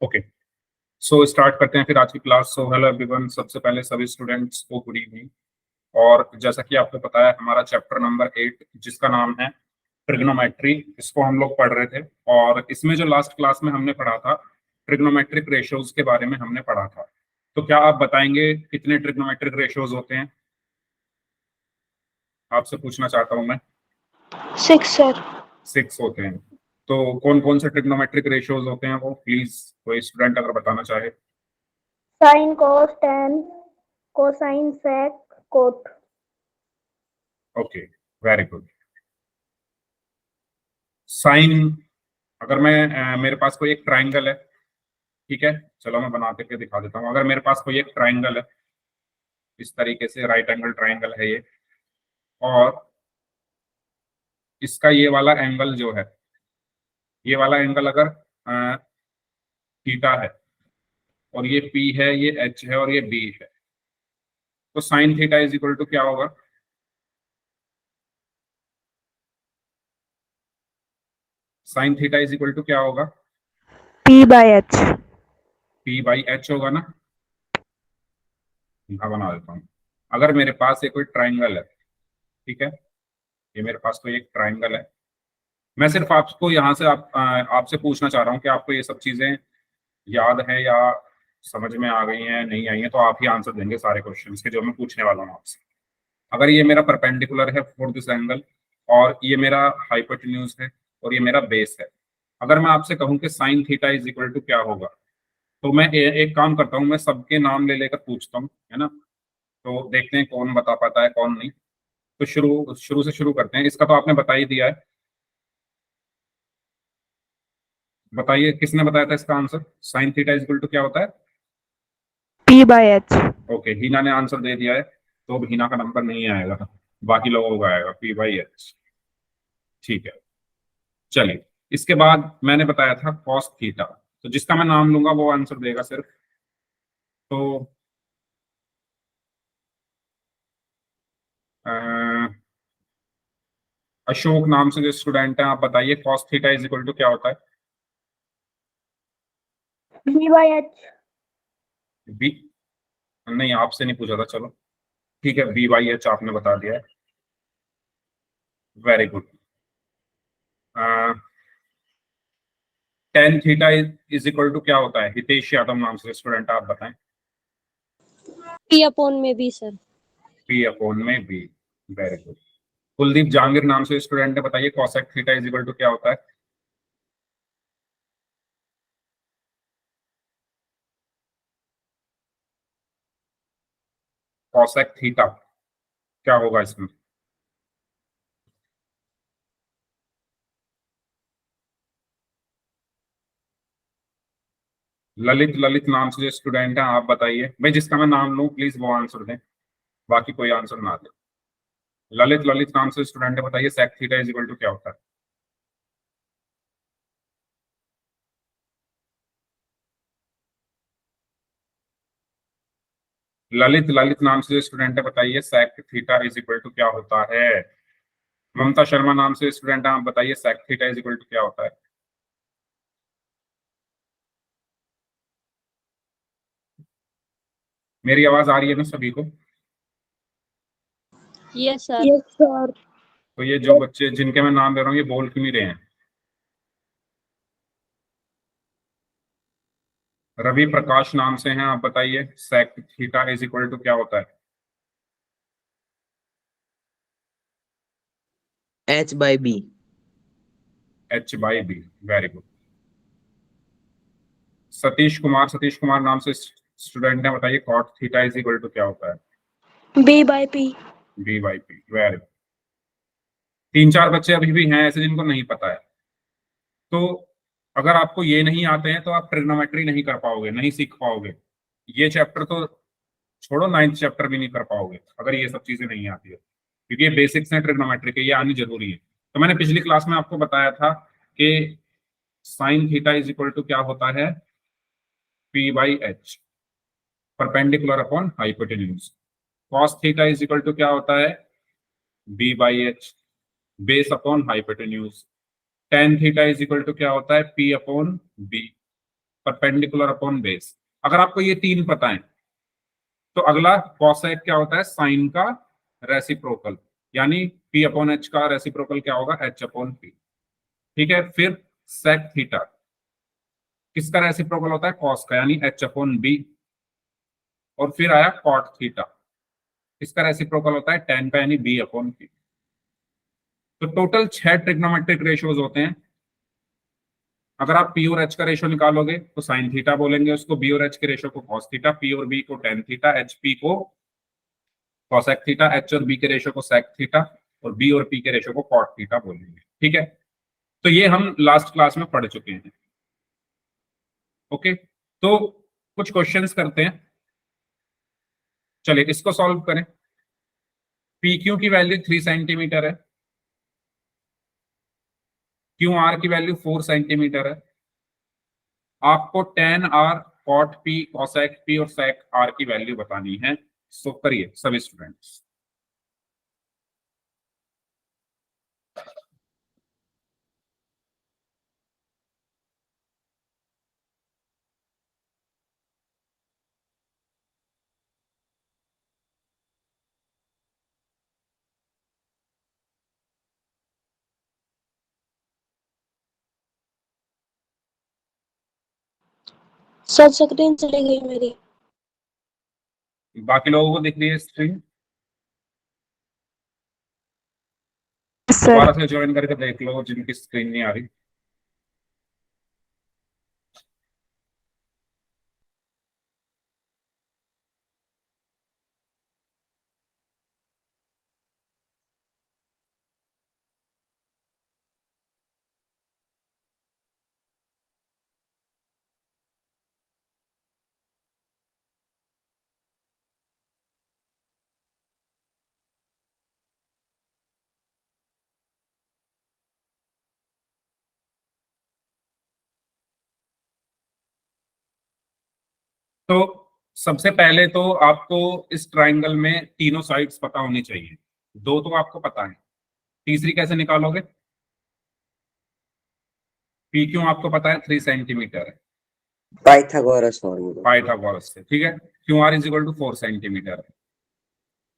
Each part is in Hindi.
ओके, सो स्टार्ट करते हैं फिर आज की क्लास। सो हेलो एवरीवन, सबसे पहले सभी स्टूडेंट्स को गुड इवनिंग। और जैसा कि आपको पता है, हमारा चैप्टर नंबर 8 जिसका नाम है ट्रिग्नोमेट्री, इसको हम लोग पढ़ रहे थे। और इसमें जो लास्ट क्लास में हमने पढ़ा था, ट्रिग्नोमेट्रिक रेशियोज के बारे में हमने पढ़ा था। तो क्या आप बताएंगे कितने ट्रिग्नोमेट्रिक रेशियोज होते हैं? आपसे पूछना चाहता हूं मैं। 6 सर। 6 होते हैं। तो कौन कौन से ट्रिग्नोमेट्रिक रेशियोज होते हैं वो प्लीज कोई स्टूडेंट अगर बताना चाहे। Sine, cos, tan, cosine, sec, cot. Okay, very good. Sine, अगर मैं मेरे पास कोई एक ट्राइंगल है, ठीक है, चलो मैं बना करके दिखा देता हूँ। अगर मेरे पास कोई एक ट्राइंगल है, इस तरीके से राइट एंगल ट्राइंगल है ये, और इसका ये वाला एंगल जो है, ये वाला एंगल अगर थीटा है, और ये पी है, ये एच है, और ये बी है, तो sine theta is equal to क्या होगा? Sine theta is equal to क्या होगा? P/H। पी बाई एच होगा ना। यहाँ बना देता हूँ। अगर मेरे पास एक कोई ट्राइंगल है, ठीक है, ये मेरे पास कोई एक ट्राइंगल है, मैं सिर्फ आपको यहाँ से आपसे पूछना चाह रहा हूँ कि आपको ये सब चीजें याद है या समझ में आ गई हैं, नहीं आई हैं, तो आप ही आंसर देंगे सारे क्वेश्चंस के जो मैं पूछने वाला हूँ आपसे। अगर ये मेरा परपेंडिकुलर है फॉर दिस एंगल, और ये मेरा हाइपोटेन्यूज है, और ये मेरा बेस है, अगर मैं आपसे कहूँ कि sine theta is equal to क्या होगा, तो मैं एक काम करता हूँ, मैं सबके नाम ले लेकर पूछता हूँ, है ना। तो देखते हैं कौन बता पाता है कौन नहीं। तो शुरू शुरू से शुरू करते हैं। इसका तो आपने बता ही दिया है। बताइए किसने बताया था इसका answer? Sine theta is equal to क्या होता है? P/H। ओके, हीना ने आंसर दे दिया है, तो अब हीना का नंबर नहीं आएगा, बाकी लोगों का आएगा, पी बाई एच। ठीक है, चलिए। इसके बाद मैंने बताया था कॉस थीटा, तो जिसका मैं नाम लूंगा वो आंसर देगा सिर्फ। तो अ, अशोक नाम से जो स्टूडेंट है, आप बताइए cos theta is equal to क्या होता है? B/H। बी, नहीं आपसे नहीं पूछा था, चलो ठीक है, बी बाई एच आपने बता दिया है, very good. Tan theta is equal to क्या होता है? हितेश यादव नाम से स्टूडेंट, आप बताएं। P/B sir. पी अपॉन में B, very good. Kuldeep Jahangir नाम से स्टूडेंट है, बताइए cosec theta is equal to क्या होता है? कॉसेक थीटा क्या होगा इसमें? ललित, ललित नाम से जो स्टूडेंट है, आप बताइए भाई, जिसका मैं नाम लूं प्लीज वो आंसर दें, बाकी कोई आंसर ना दे। ललित, ललित नाम से स्टूडेंट है, बताइए sec theta is equal to क्या होता है? ललित, ललित नाम से जो स्टूडेंट है, बताइए sec theta is equal to क्या होता है? ममता शर्मा नाम से स्टूडेंट है, आप बताइए sec theta is equal to क्या होता है? मेरी आवाज आ रही है ना सभी को? Yes sir. Yes sir. तो ये जो बच्चे जिनके मैं नाम ले रहा हूँ, ये बोल क्यों नहीं रहे हैं? रवि प्रकाश नाम से हैं, आप बताइए sec theta is equal to क्या होता है? H/B। H by B, very good. Satish Kumar, Satish Kumar नाम से स्टूडेंट है, बताइए cot theta is equal to क्या होता है? B/P। B by P, very good. तीन चार बच्चे अभी भी हैं ऐसे जिनको नहीं पता है। तो अगर आपको ये नहीं आते हैं तो आप ट्रिग्नोमेट्री नहीं कर पाओगे, नहीं सीख पाओगे। ये चैप्टर तो छोड़ो, नाइन्थ चैप्टर भी नहीं कर पाओगे अगर ये सब चीजें नहीं आती है, क्योंकि ये बेसिक्स हैं ट्रिग्नोमेट्री के, ये आनी जरूरी है। तो मैंने पिछली क्लास में आपको बताया था कि sine theta is equal to क्या होता है? P by H, perpendicular upon hypotenuse. Cos theta is equal to क्या होता है? B by H, base upon hypotenuse. Tan theta is equal to क्या होता है? P upon B, perpendicular upon base. अगर आपको ये तीन पता है तो अगला कॉसेक क्या होता है, साइन का रेसिप्रोकल, यानी पी अपॉन एच का रेसिप्रोकल क्या होगा, एच अपॉन पी। ठीक है, फिर सेक थीटा किसका रेसिप्रोकल होता है, कॉस का, यानी एच अपॉन बी। और फिर आया कॉट थीटा, इसका रेसिप्रोकल होता है टेन का, यानी बी अपॉन पी। तो टोटल 6 ट्रिग्नोमेट्रिक रेशियोज होते हैं। अगर आप पी और एच का रेशियो निकालोगे तो साइन थीटा बोलेंगे उसको, बी और एच के रेशियो को कॉस थीटा, पी और बी को टेन थीटा, एच पी को कॉसेक थीटा, एच और बी के रेशियो को सेक थीटा, और बी और पी के रेशियो को कॉट थीटा बोलेंगे। ठीक है, तो ये हम लास्ट क्लास में पढ़ चुके हैं। ओके, तो कुछ क्वेश्चंस करते हैं, चलिए इसको सॉल्व करें। पी क्यू की वैल्यू 3 सेंटीमीटर है, क्यू आर की वैल्यू 4 सेंटीमीटर है। आपको tan R, cot P, cosec P और सेक आर की वैल्यू बतानी है। सो करिए सभी स्टूडेंट्स। सर स्क्रीन चली गई मेरी। बाकी लोगों को दिख रही है स्क्रीन? सर दोबारा से ज्वाइन करके देख लो जिनकी स्क्रीन नहीं आ रही। तो सबसे पहले तो आपको इस ट्राइंगल में तीनों साइड्स पता होनी चाहिए। दो तो आपको पता है, तीसरी कैसे निकालोगे? पी क्यू आपको पता है 3 सेंटीमीटर है, पाइथागोरस फॉर्मूला। पाइथागोरस से। ठीक है, Q R is equal to 4 centimetre है।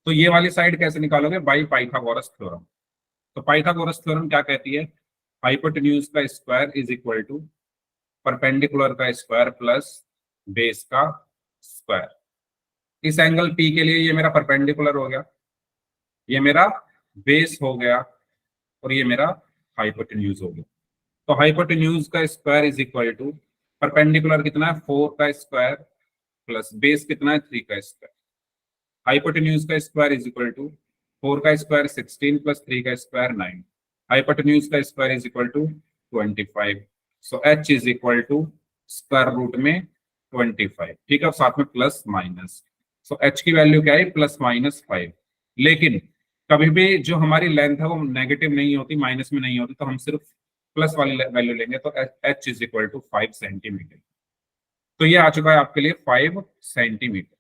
तो ये वाली साइड कैसे निकालोगे, बाई पाइथागोरस थ्योरम। तो पाइथागोरस थ्योरम क्या कहती है, हाइपोटेन्यूज का square is equal to perpendicular का स्क्वायर प्लस बेस का स्क्वायर। इस एंगल पी के लिए ये मेरा परपेंडिकुलर हो गया, ये मेरा बेस हो गया, और ये मेरा हाइपोटेन्यूज हो गया। तो हाइपोटेन्यूज का square is equal to perpendicular कितना है, 4 का स्क्वायर प्लस बेस कितना है, 3 का स्क्वायर। हाइपोटेन्यूज का स्क्वायर इज इक्वल टू 4 का स्क्वायर 16 प्लस 3 का स्क्वायर 9। हाइपोटेन्यूज का square is equal to 25। So H is equal to square root में 25। ठीक है, साथ में प्लस माइनस। सो एच की वैल्यू क्या है, प्लस माइनस 5। लेकिन कभी भी जो हमारी लेंथ है वो नेगेटिव नहीं होती, माइनस में नहीं होती, तो हम सिर्फ प्लस वाली वैल्यू लेंगे। तो H is equal to 5 centimetre. तो ये आ चुका है आपके लिए 5 सेंटीमीटर।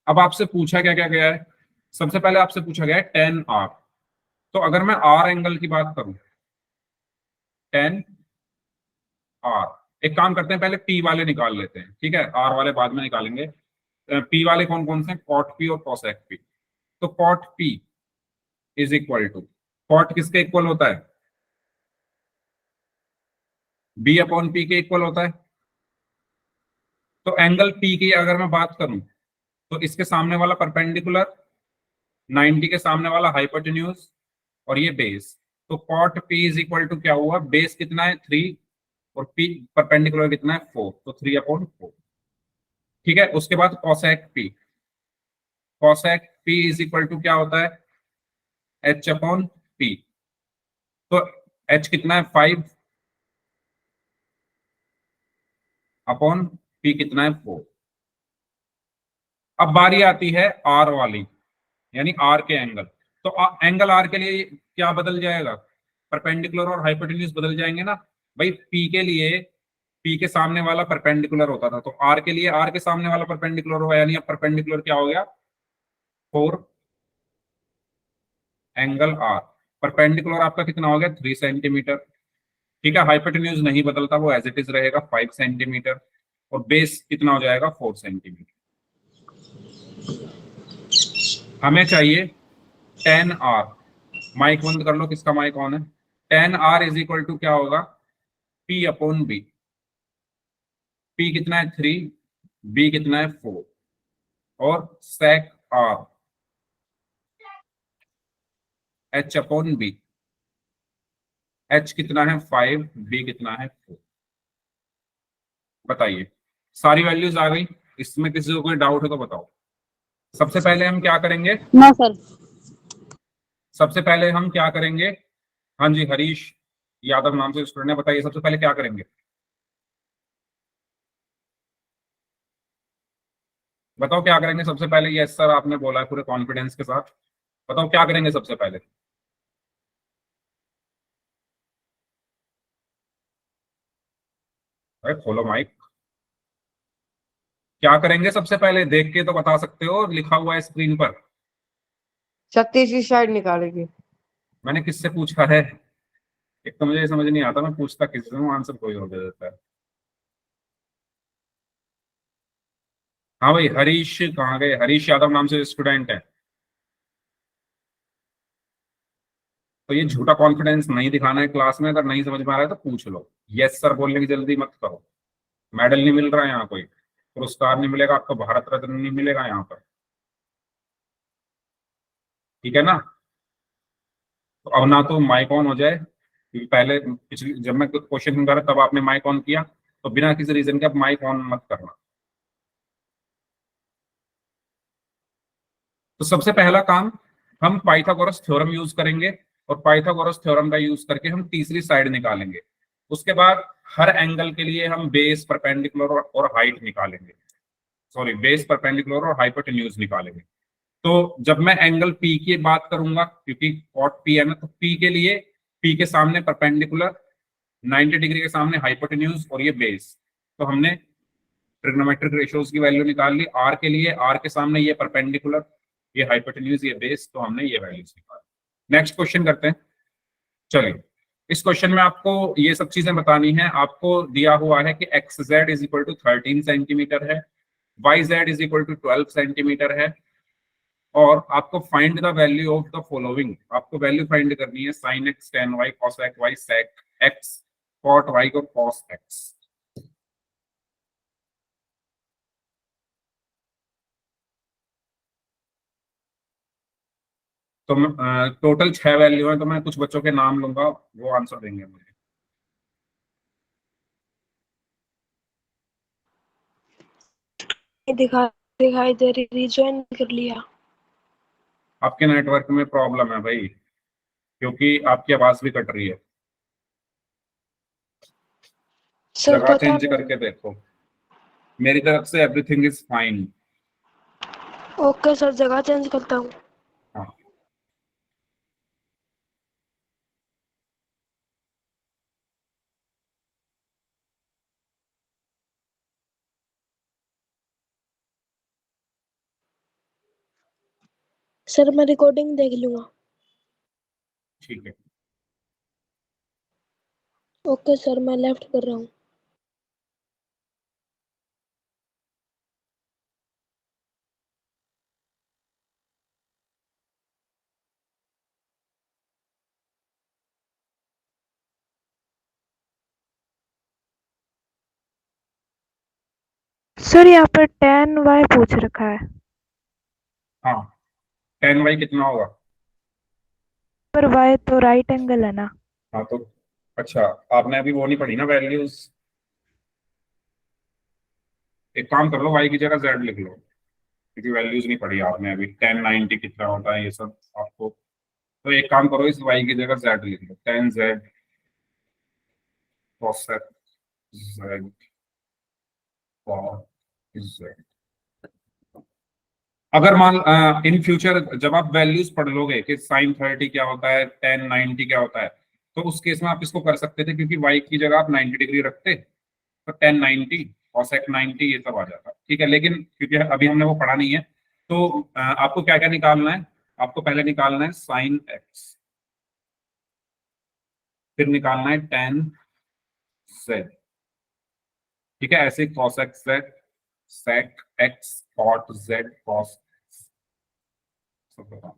अब आपसे पूछा क्या क्या गया है, सबसे पहले आपसे पूछा गया है 10 आर। तो अगर मैं आर एंगल की बात करूं, 10 आर, एक काम करते हैं पहले पी वाले निकाल लेते हैं। ठीक है, आर वाले बाद में निकालेंगे। पी वाले कौन कौन से हैं, कॉट पी और कॉसेक पी। तो cot P is equal to, cot किसके इक्वल होता है, बी अपॉन पी के इक्वल होता है। तो एंगल पी की अगर मैं बात करूं तो इसके सामने वाला परपेंडिकुलर, 90 के सामने वाला हाइपोटेन्यूज, और ये बेस। तो cot P is equal to क्या हुआ, बेस कितना है 3 और पी परपेंडिकुलर कितना है 4, तो 3 अपॉन 4। ठीक है, उसके बाद cosec P, cosec P is equal to क्या होता है, एच अपॉन पी। तो एच कितना है 5 अपॉन पी कितना है 4। अब बारी आती है आर वाली, यानी आर के एंगल। तो एंगल आर के लिए क्या बदल जाएगा, परपेंडिकुलर और हाइपोटेन्यूज बदल जाएंगे ना भाई। पी के लिए पी के सामने वाला परपेंडिकुलर होता था, तो आर के लिए आर के सामने वाला परपेंडिकुलर हुआ, यानी अब परपेंडिकुलर क्या हो गया, 4 एंगल आर। परपेंडिकुलर आपका कितना हो गया, 3 सेंटीमीटर। ठीक है। हाइपोटेन्यूज नहीं बदलता, वो एज इट इज रहेगा 5 सेंटीमीटर, और बेस कितना हो जाएगा 4 सेंटीमीटर। हमें चाहिए 10R। माइक बंद कर लो, किसका माइक ऑन है? 10R इज इक्वल टू क्या होगा? P upon B. P कितना है 3, B कितना है 4, और sec R H upon B. H कितना है 5, B कितना है 4। बताइए, सारी वैल्यूज आ गई? इसमें किसी को कोई डाउट है तो बताओ। सबसे पहले हम क्या करेंगे? ना सर। सबसे पहले हम क्या करेंगे? हाँ जी, हरीश यादव नाम से स्टूडेंट है, बताइए सबसे पहले क्या करेंगे? बताओ क्या करेंगे सबसे पहले? यस सर आपने बोला है पूरे कॉन्फिडेंस के साथ। बताओ क्या करेंगे सबसे पहले? अरे खोलो माइक। क्या करेंगे सबसे पहले? देख के तो बता सकते हो, लिखा हुआ है स्क्रीन पर। 36 की साइड निकालेगी। मैंने किससे पूछा है? एक तो मुझे ये समझ नहीं आता, मैं पूछता किससे हूँ, आंसर कोई और दे देता है। हाँ भाई, हरीश कहाँ गए? हरीश यादव नाम से स्टूडेंट है। तो ये झूठा कॉन्फिडेंस नहीं दिखाना है क्लास में। अगर नहीं समझ में आ रहा है तो पूछ लो। यस सर बोलने की जल्दी मत करो। मेडल नहीं मिल रहा है यहाँ, कोई पुरस्कार नहीं मिलेगा आपको, भारत रत्न नहीं मिलेगा यहाँ पर। ठीक है ना? तो अब ना तो माइक ऑन हो जाए, क्योंकि पहले पिछली जब मैं क्वेश्चन कर रहा तब आपने माइक ऑन किया, तो बिना किसी रीजन के आप माइक ऑन मत करना। तो सबसे पहला काम, हम पाइथागोरस थ्योरम यूज करेंगे, और पाइथागोरस थ्योरम का यूज करके हम तीसरी साइड निकालेंगे। उसके बाद हर एंगल के लिए हम बेस, परपेंडिकुलर और हाइट निकालेंगे। सॉरी, बेस, परपेंडिकुलर और हाइपोटेन्यूज निकालेंगे। तो जब मैं एंगल पी की बात करूंगा, क्योंकि कॉट पी है ना, तो पी के लिए पी के सामने परपेंडिकुलर, 90 डिग्री के सामने हाइपोटेन्यूज, और ये बेस। तो हमने ट्रिग्नोमेट्रिक रेशियोज की वैल्यू निकाल ली। आर के लिए आर के सामने ये परपेंडिकुलर, ये हाइपोटेन्यूज, ये बेस, तो हमने ये वैल्यूज निकाली। नेक्स्ट क्वेश्चन करते हैं। चलिए, इस क्वेश्चन में आपको ये सब चीजें बतानी है। आपको दिया हुआ है कि x Z is equal to 13 centimetre है, y Z is equal to 12 centimetre है, और आपको find the value of the following. आपको वैल्यू फाइंड करनी है sine x, tan y, cos x y, sec x, cot y और कॉस एक्स। तो टोटल 6 वैल्यू है, तो मैं कुछ बच्चों के नाम लूंगा, वो आंसर देंगे मुझे। दिखाई दे रही, रिज्वाइन कर लिया। आपके नेटवर्क में प्रॉब्लम है भाई, क्योंकि आपकी आवाज भी कट रही है। सर जगह पता चेंज नहीं। करके देखो। मेरी तरफ से everything is fine. Okay sir, जगह चेंज करता हूँ। हाँ, सर मैं रिकॉर्डिंग देख लूंगा। ठीक है। ओके सर, मैं लेफ्ट कर रहा हूँ। सर यहाँ पर 10y पूछ रखा है। हाँ, 10y कितना होगा? पर y तो राइट एंगल है ना। हाँ तो अच्छा, आपने अभी वो नहीं पढ़ी ना वैल्यूज। एक काम कर लो, y की जगह z लिख लो, क्योंकि वैल्यूज नहीं पढ़ी आपने अभी। 1090 कितना होता है ये सब आपको। तो एक काम करो, इस y की जगह z लिख लो। 10z cos z cos z। अगर मान इन फ्यूचर जब आप वैल्यूज पढ़ लोगे कि साइन 30 क्या होता है, 1090 क्या होता है, तो उस केस में आप इसको कर सकते थे, क्योंकि y की जगह आप 90 डिग्री रखते तो 1090 cosec 90 ये सब आ जाता। ठीक है, लेकिन क्योंकि अभी हमने वो पढ़ा नहीं है, तो आपको क्या क्या निकालना है? आपको पहले निकालना है साइन एक्स, फिर निकालना है टेन जेड, ठीक है। ऐसे cos X Z, sec x cot Z cos, सब बताओ।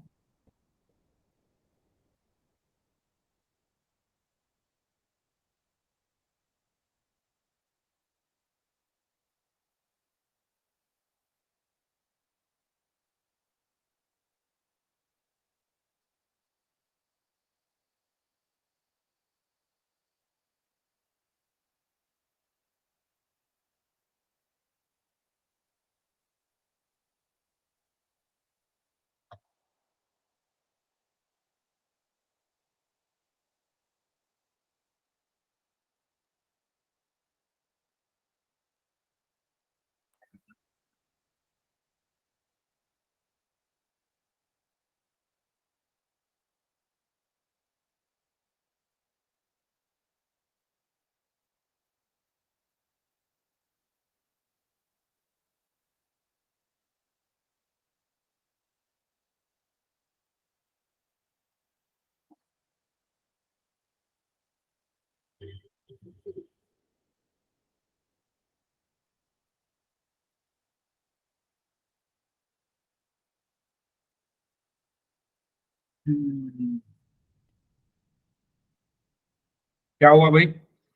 क्या हुआ भाई,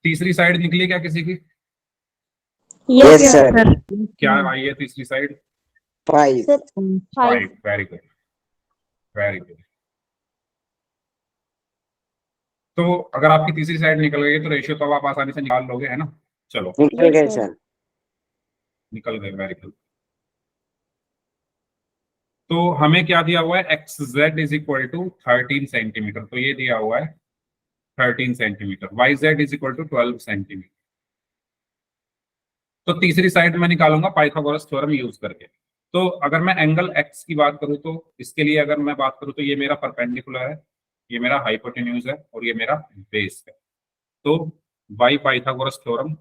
तीसरी साइड निकली क्या किसी की? Yes yes sir. सर। क्या आई है तीसरी side? 5। Five, very good, very good. तो अगर आपकी तीसरी साइड निकल गई है तो रेशियो तो अब आप आसानी से निकाल लोगे, है ना? चलो निकल गए सर। निकल गए, वेरी गुड। तो हमें क्या दिया हुआ है, X Z is equal to 13 centimetre, तो ये दिया हुआ है 13 centimetre, Y Z is equal to 12 centimetre. तो तीसरी साइड में निकालूंगा पाइथागोरस थ्योरम यूज करके। तो अगर मैं एंगल एक्स की बात करूं तो इसके लिए अगर मैं बात करूं तो ये मेरा परपेंडिकुलर है, ये मेरा हाइपोटेन्यूज है और ये मेरा बेस है। तो बाई पाइथागोरस थ्योरम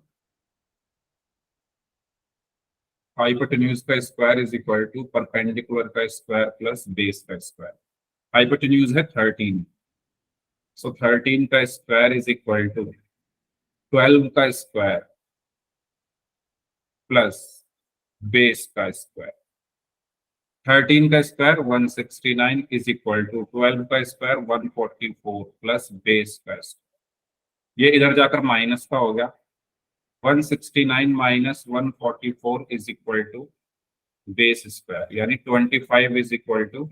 हाइपोटेन्यूज का square is equal to perpendicular का स्क्वायर प्लस बेस का स्क्वायर। हाइपोटेन्यूज है 13, सो 13 का स्क्वायर इज इक्वल टू 12 का स्क्वायर प्लस बेस का स्क्वायर। 13 का स्क्वायर 169 इज इक्वल टू 12 का स्क्वायर 144 प्लस बेस का स्क्वायर। ये इधर जाकर माइनस का हो गया, 169 minus 144 is equal to base square, यानी 25 is equal to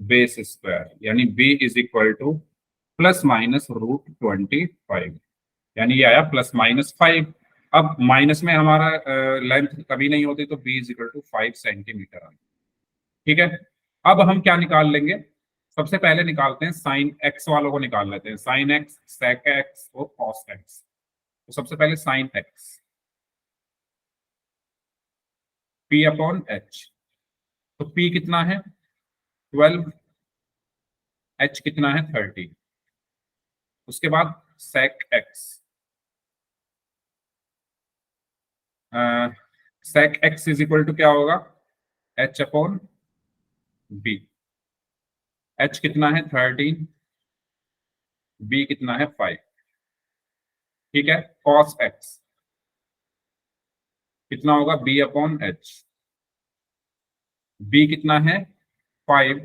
base square, यानी b is equal to plus minus root 25, यानी ये आया +-5। अब माइनस में हमारा लेंथ कभी नहीं होती, तो b is equal to 5 centimetre. ठीक है, अब हम क्या निकाल लेंगे, सबसे पहले निकालते हैं साइन एक्स वालों को निकाल लेते हैं, साइन एक्स, सेक एक्स और कॉस एक्स। तो सबसे पहले sine x, p upon H. तो p कितना है 12, h कितना है 30। उसके बाद sec X, sec X is equal to क्या होगा, h अपॉन b। h कितना है 13, b कितना है 5। ठीक है, कॉस एक्स कितना होगा, b अपॉन एच। b कितना है 5,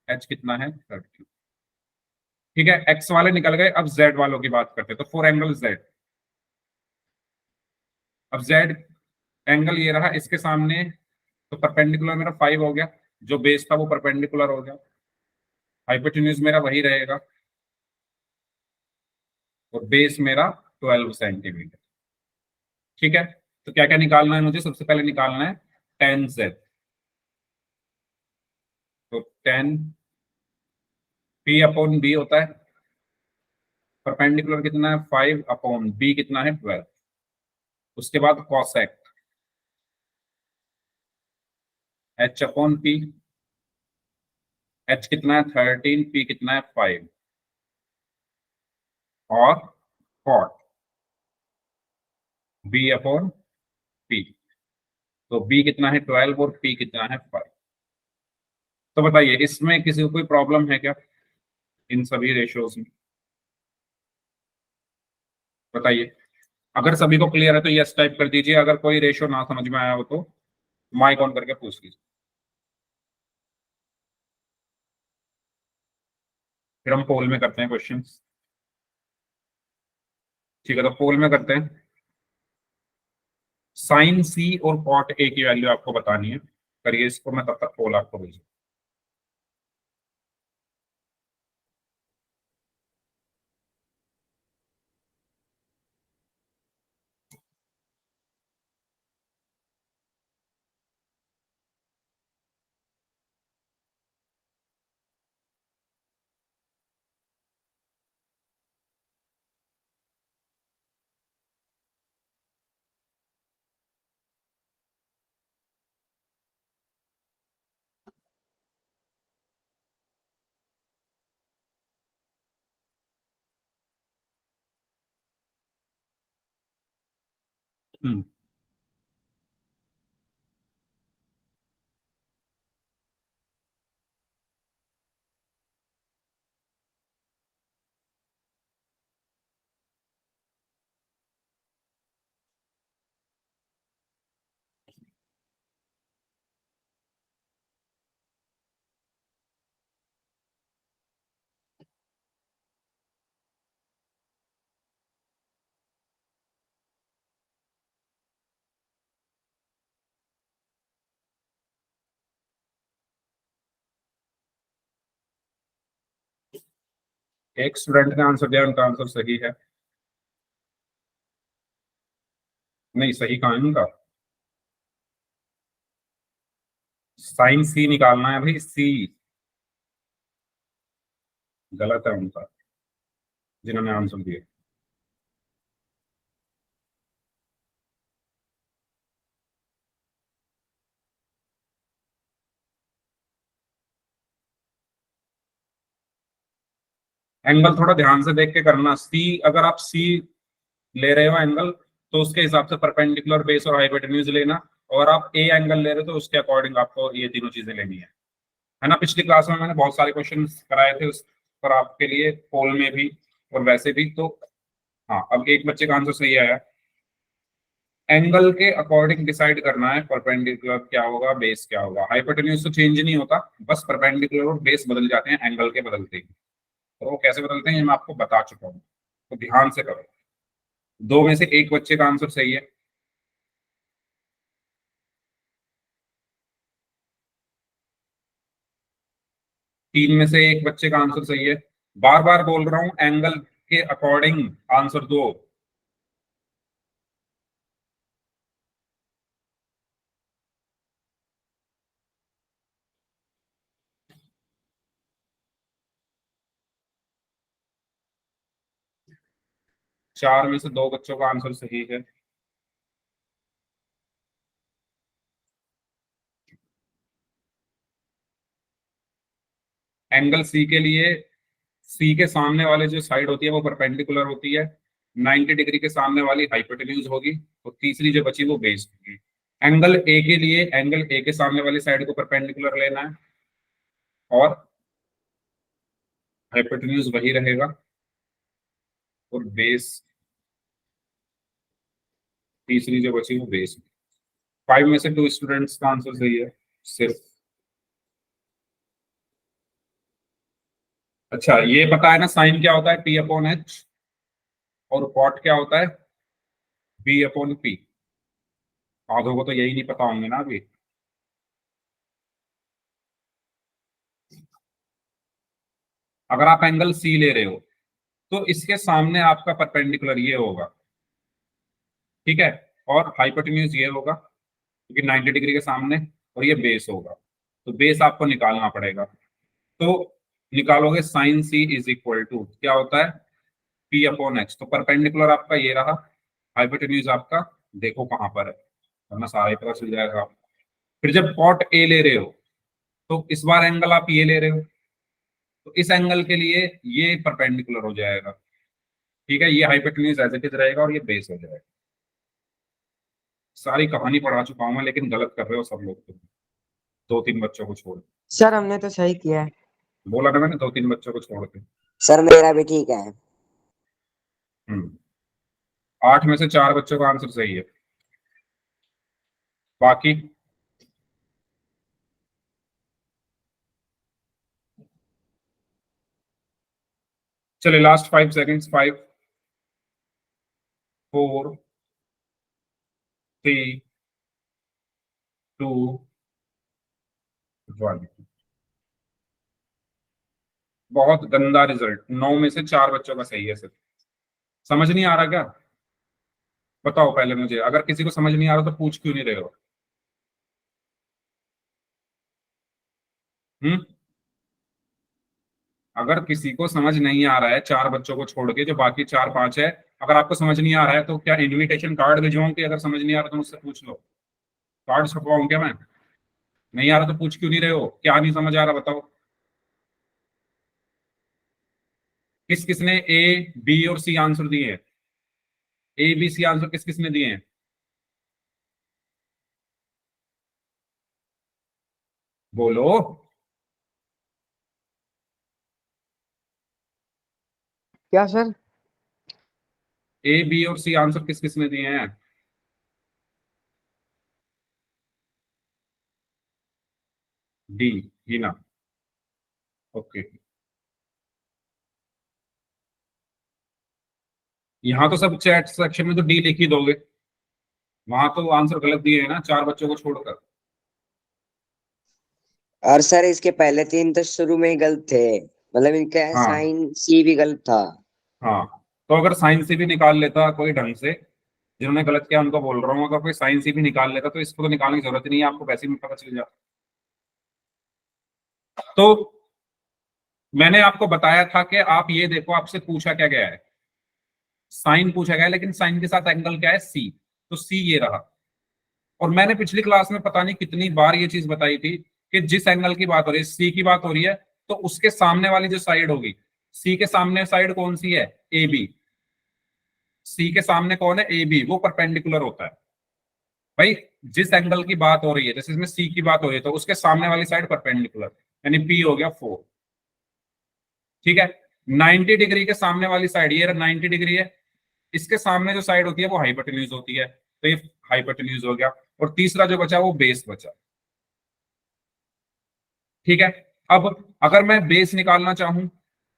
h कितना है 30। ठीक है, x वाले निकल गए, अब z वालों की बात करते हैं। तो फोर एंगल z, अब z एंगल ये रहा इसके सामने, तो परपेंडिकुलर मेरा 5 हो गया, जो बेस था वो परपेंडिकुलर हो गया, हाइपोटेन्यूज मेरा वही रहेगा और बेस मेरा 12 सेंटीमीटर। ठीक है, तो क्या क्या निकालना है मुझे, सबसे पहले निकालना है tan z। तो tan p अपॉन b होता है, परपेंडिकुलर कितना है 5 अपॉन b कितना है 12। उसके बाद cosec h upon p, h कितना है 13, p कितना है 5, और cot b अपॉन p। तो b कितना है 12 और p कितना है 5। तो बताइए इसमें किसी को कोई प्रॉब्लम है क्या इन सभी रेशियोज में? बताइए। अगर सभी को क्लियर है तो यस टाइप कर दीजिए, अगर कोई रेशियो ना समझ में आया हो तो माइक ऑन करके पूछ लीजिए, फिर हम पोल में करते हैं क्वेश्चन। ठीक है, तो पोल में करते हैं। साइन सी और कॉट ए की वैल्यू आपको बतानी है, करिए इसको, मैं तब तक पोल आपको भेजूँ। हम्म, एक स्टूडेंट ने आंसर दिया, उनका आंसर सही है। नहीं, सही कहाँ है उनका? साइन सी निकालना है भाई, सी। गलत है उनका, जिन्होंने आंसर दिए। एंगल थोड़ा ध्यान से देख के करना। सी, अगर आप सी ले रहे हो एंगल, तो उसके हिसाब से परपेंडिकुलर, बेस और हाइपोटेन्यूज लेना। और आप ए एंगल ले रहे हो तो उसके अकॉर्डिंग आपको ये तीनों चीजें लेनी है ना। पिछली क्लास में मैंने बहुत सारे क्वेश्चन कराए थे उस पर आपके लिए, पोल में भी और वैसे भी। तो हाँ, अब एक बच्चे का आंसर सही आया। एंगल के अकॉर्डिंग डिसाइड करना है परपेंडिकुलर क्या होगा, बेस क्या होगा। हाइपोटेन्यूज तो चेंज नहीं होता, बस परपेंडिकुलर और बेस बदल जाते हैं एंगल के बदलते ही। तो वो कैसे बदलते हैं ये मैं आपको बता चुका हूँ, तो ध्यान से करो। दो में से एक बच्चे का आंसर सही है। तीन में से एक बच्चे का आंसर सही है। बार बार बोल रहा हूं, एंगल के अकॉर्डिंग आंसर दो। चार में से दो बच्चों का आंसर सही है। एंगल सी के लिए, सी के सामने वाले जो साइड होती है वो परपेंडिकुलर होती है, 90 डिग्री के सामने वाली हाइपोटेन्यूज होगी, और तीसरी जो बची वो बेस होगी। एंगल ए के लिए, एंगल ए के सामने वाली साइड को परपेंडिकुलर लेना है, और हाइपोटेन्यूज वही रहेगा, और बेस, तीसरी जो बची वो बेस। फाइव में से टू स्टूडेंट्स का आंसर सही है सिर्फ। अच्छा, ये पता है ना साइन क्या होता है, पी अपॉन एच, और कॉट क्या होता है, बी अपॉन पी। आधों को तो यही नहीं पता होंगे ना अभी। अगर आप एंगल सी ले रहे हो तो इसके सामने आपका परपेंडिकुलर ये होगा, ठीक है, और हाइपोटेन्यूज ये होगा क्योंकि 90 डिग्री के सामने, और ये बेस होगा। तो बेस आपको निकालना पड़ेगा। तो निकालोगे sine C is equal to क्या होता है, पी अपॉन एच। तो परपेंडिकुलर आपका ये रहा, हाइपोटेन्यूज आपका देखो कहां पर है, वरना सारा ही पता चल जाएगा आपको। फिर जब कॉट ए ले रहे हो तो इस बार एंगल आप ये ले रहे हो, तो इस एंगल के लिए ये परपेंडिकुलर हो जाएगा, ठीक है। ये हाइपोटेन्यूज एज इट इज रहेगा और ये बेस हो जाएगा। सारी कहानी पढ़ा चुका हूं मैं, लेकिन गलत कर रहे हो सब लोग, तो दो तीन बच्चों को छोड़। सर हमने तो सही किया है। बोला ना मैंने, दो तीन बच्चों को छोड़ के। सर मेरा भी ठीक है। हम्म 8 में से 4 बच्चों का आंसर सही है। बाकी चलिए लास्ट 5 सेकंड्स। 5 4 3 2 1। बहुत गंदा रिजल्ट, 9 में से 4 बच्चों का सही है सिर्फ। समझ नहीं आ रहा क्या? बताओ पहले मुझे, अगर किसी को समझ नहीं आ रहा तो पूछ क्यों नहीं रहे हो? हम्म। अगर किसी को समझ नहीं आ रहा है, 4 बच्चों को छोड़ के जो बाकी 4 5 है, अगर आपको समझ नहीं आ रहा है तो क्या इनविटेशन कार्ड भिजवाऊं कि अगर समझ नहीं आ रहा तो मुझसे पूछ लो? कार्ड छपवाऊं क्या मैं? नहीं आ रहा तो पूछ क्यों नहीं रहे हो? क्या नहीं समझ आ रहा बताओ? किस किसने ए बी और सी आंसर दिए हैं? ए बी सी आंसर किस किसने दिए हैं? बोलो। क्या सर? ए बी और सी आंसर किस किसने दिए हैं? डी, हिना। ओके। यहाँ तो सब चैट सेक्शन में तो डी लिख ही दोगे, वहां तो आंसर गलत दिए है ना 4 बच्चों को छोड़कर। और सर इसके पहले 3 तो शुरू में ही गलत थे, मतलब इनका हाँ साइन सी भी गलत था। हाँ। तो अगर साइंस से भी निकाल लेता कोई ढंग से, जिन्होंने गलत किया उनको बोल रहा हूँ, अगर कोई साइंस से भी निकाल लेता तो इसको तो निकालने की जरूरत ही नहीं है, आपको वैसे ही पता चल जाता। तो मैंने आपको बताया था कि आप ये देखो, आपसे पूछा क्या गया है? साइन पूछा गया है, लेकिन साइन के साथ एंगल क्या है? सी। तो सी ये रहा। और मैंने पिछली क्लास में पता नहीं कितनी बार ये चीज बताई थी कि जिस एंगल की बात हो रही है, सी की बात हो रही है, तो उसके सामने वाली जो साइड होगी, सी के सामने साइड कौन सी है? A B. सी के सामने कौन है? A B. वो परपेंडिकुलर होता है भाई। जिस एंगल की बात हो रही है, जैसे इसमें सी की बात हो रही है, तो उसके सामने वाली साइड परपेंडिकुलर, यानी पी हो गया 4। ठीक है। 90 डिग्री के सामने वाली साइड ये 90 डिग्री है, इसके सामने जो साइड होती है वो हाइपोटेन्यूज होती है, तो ये हाइपोटेन्यूज हो गया। और तीसरा जो बचा वो बेस बचा। ठीक है। अब अगर मैं बेस निकालना चाहूं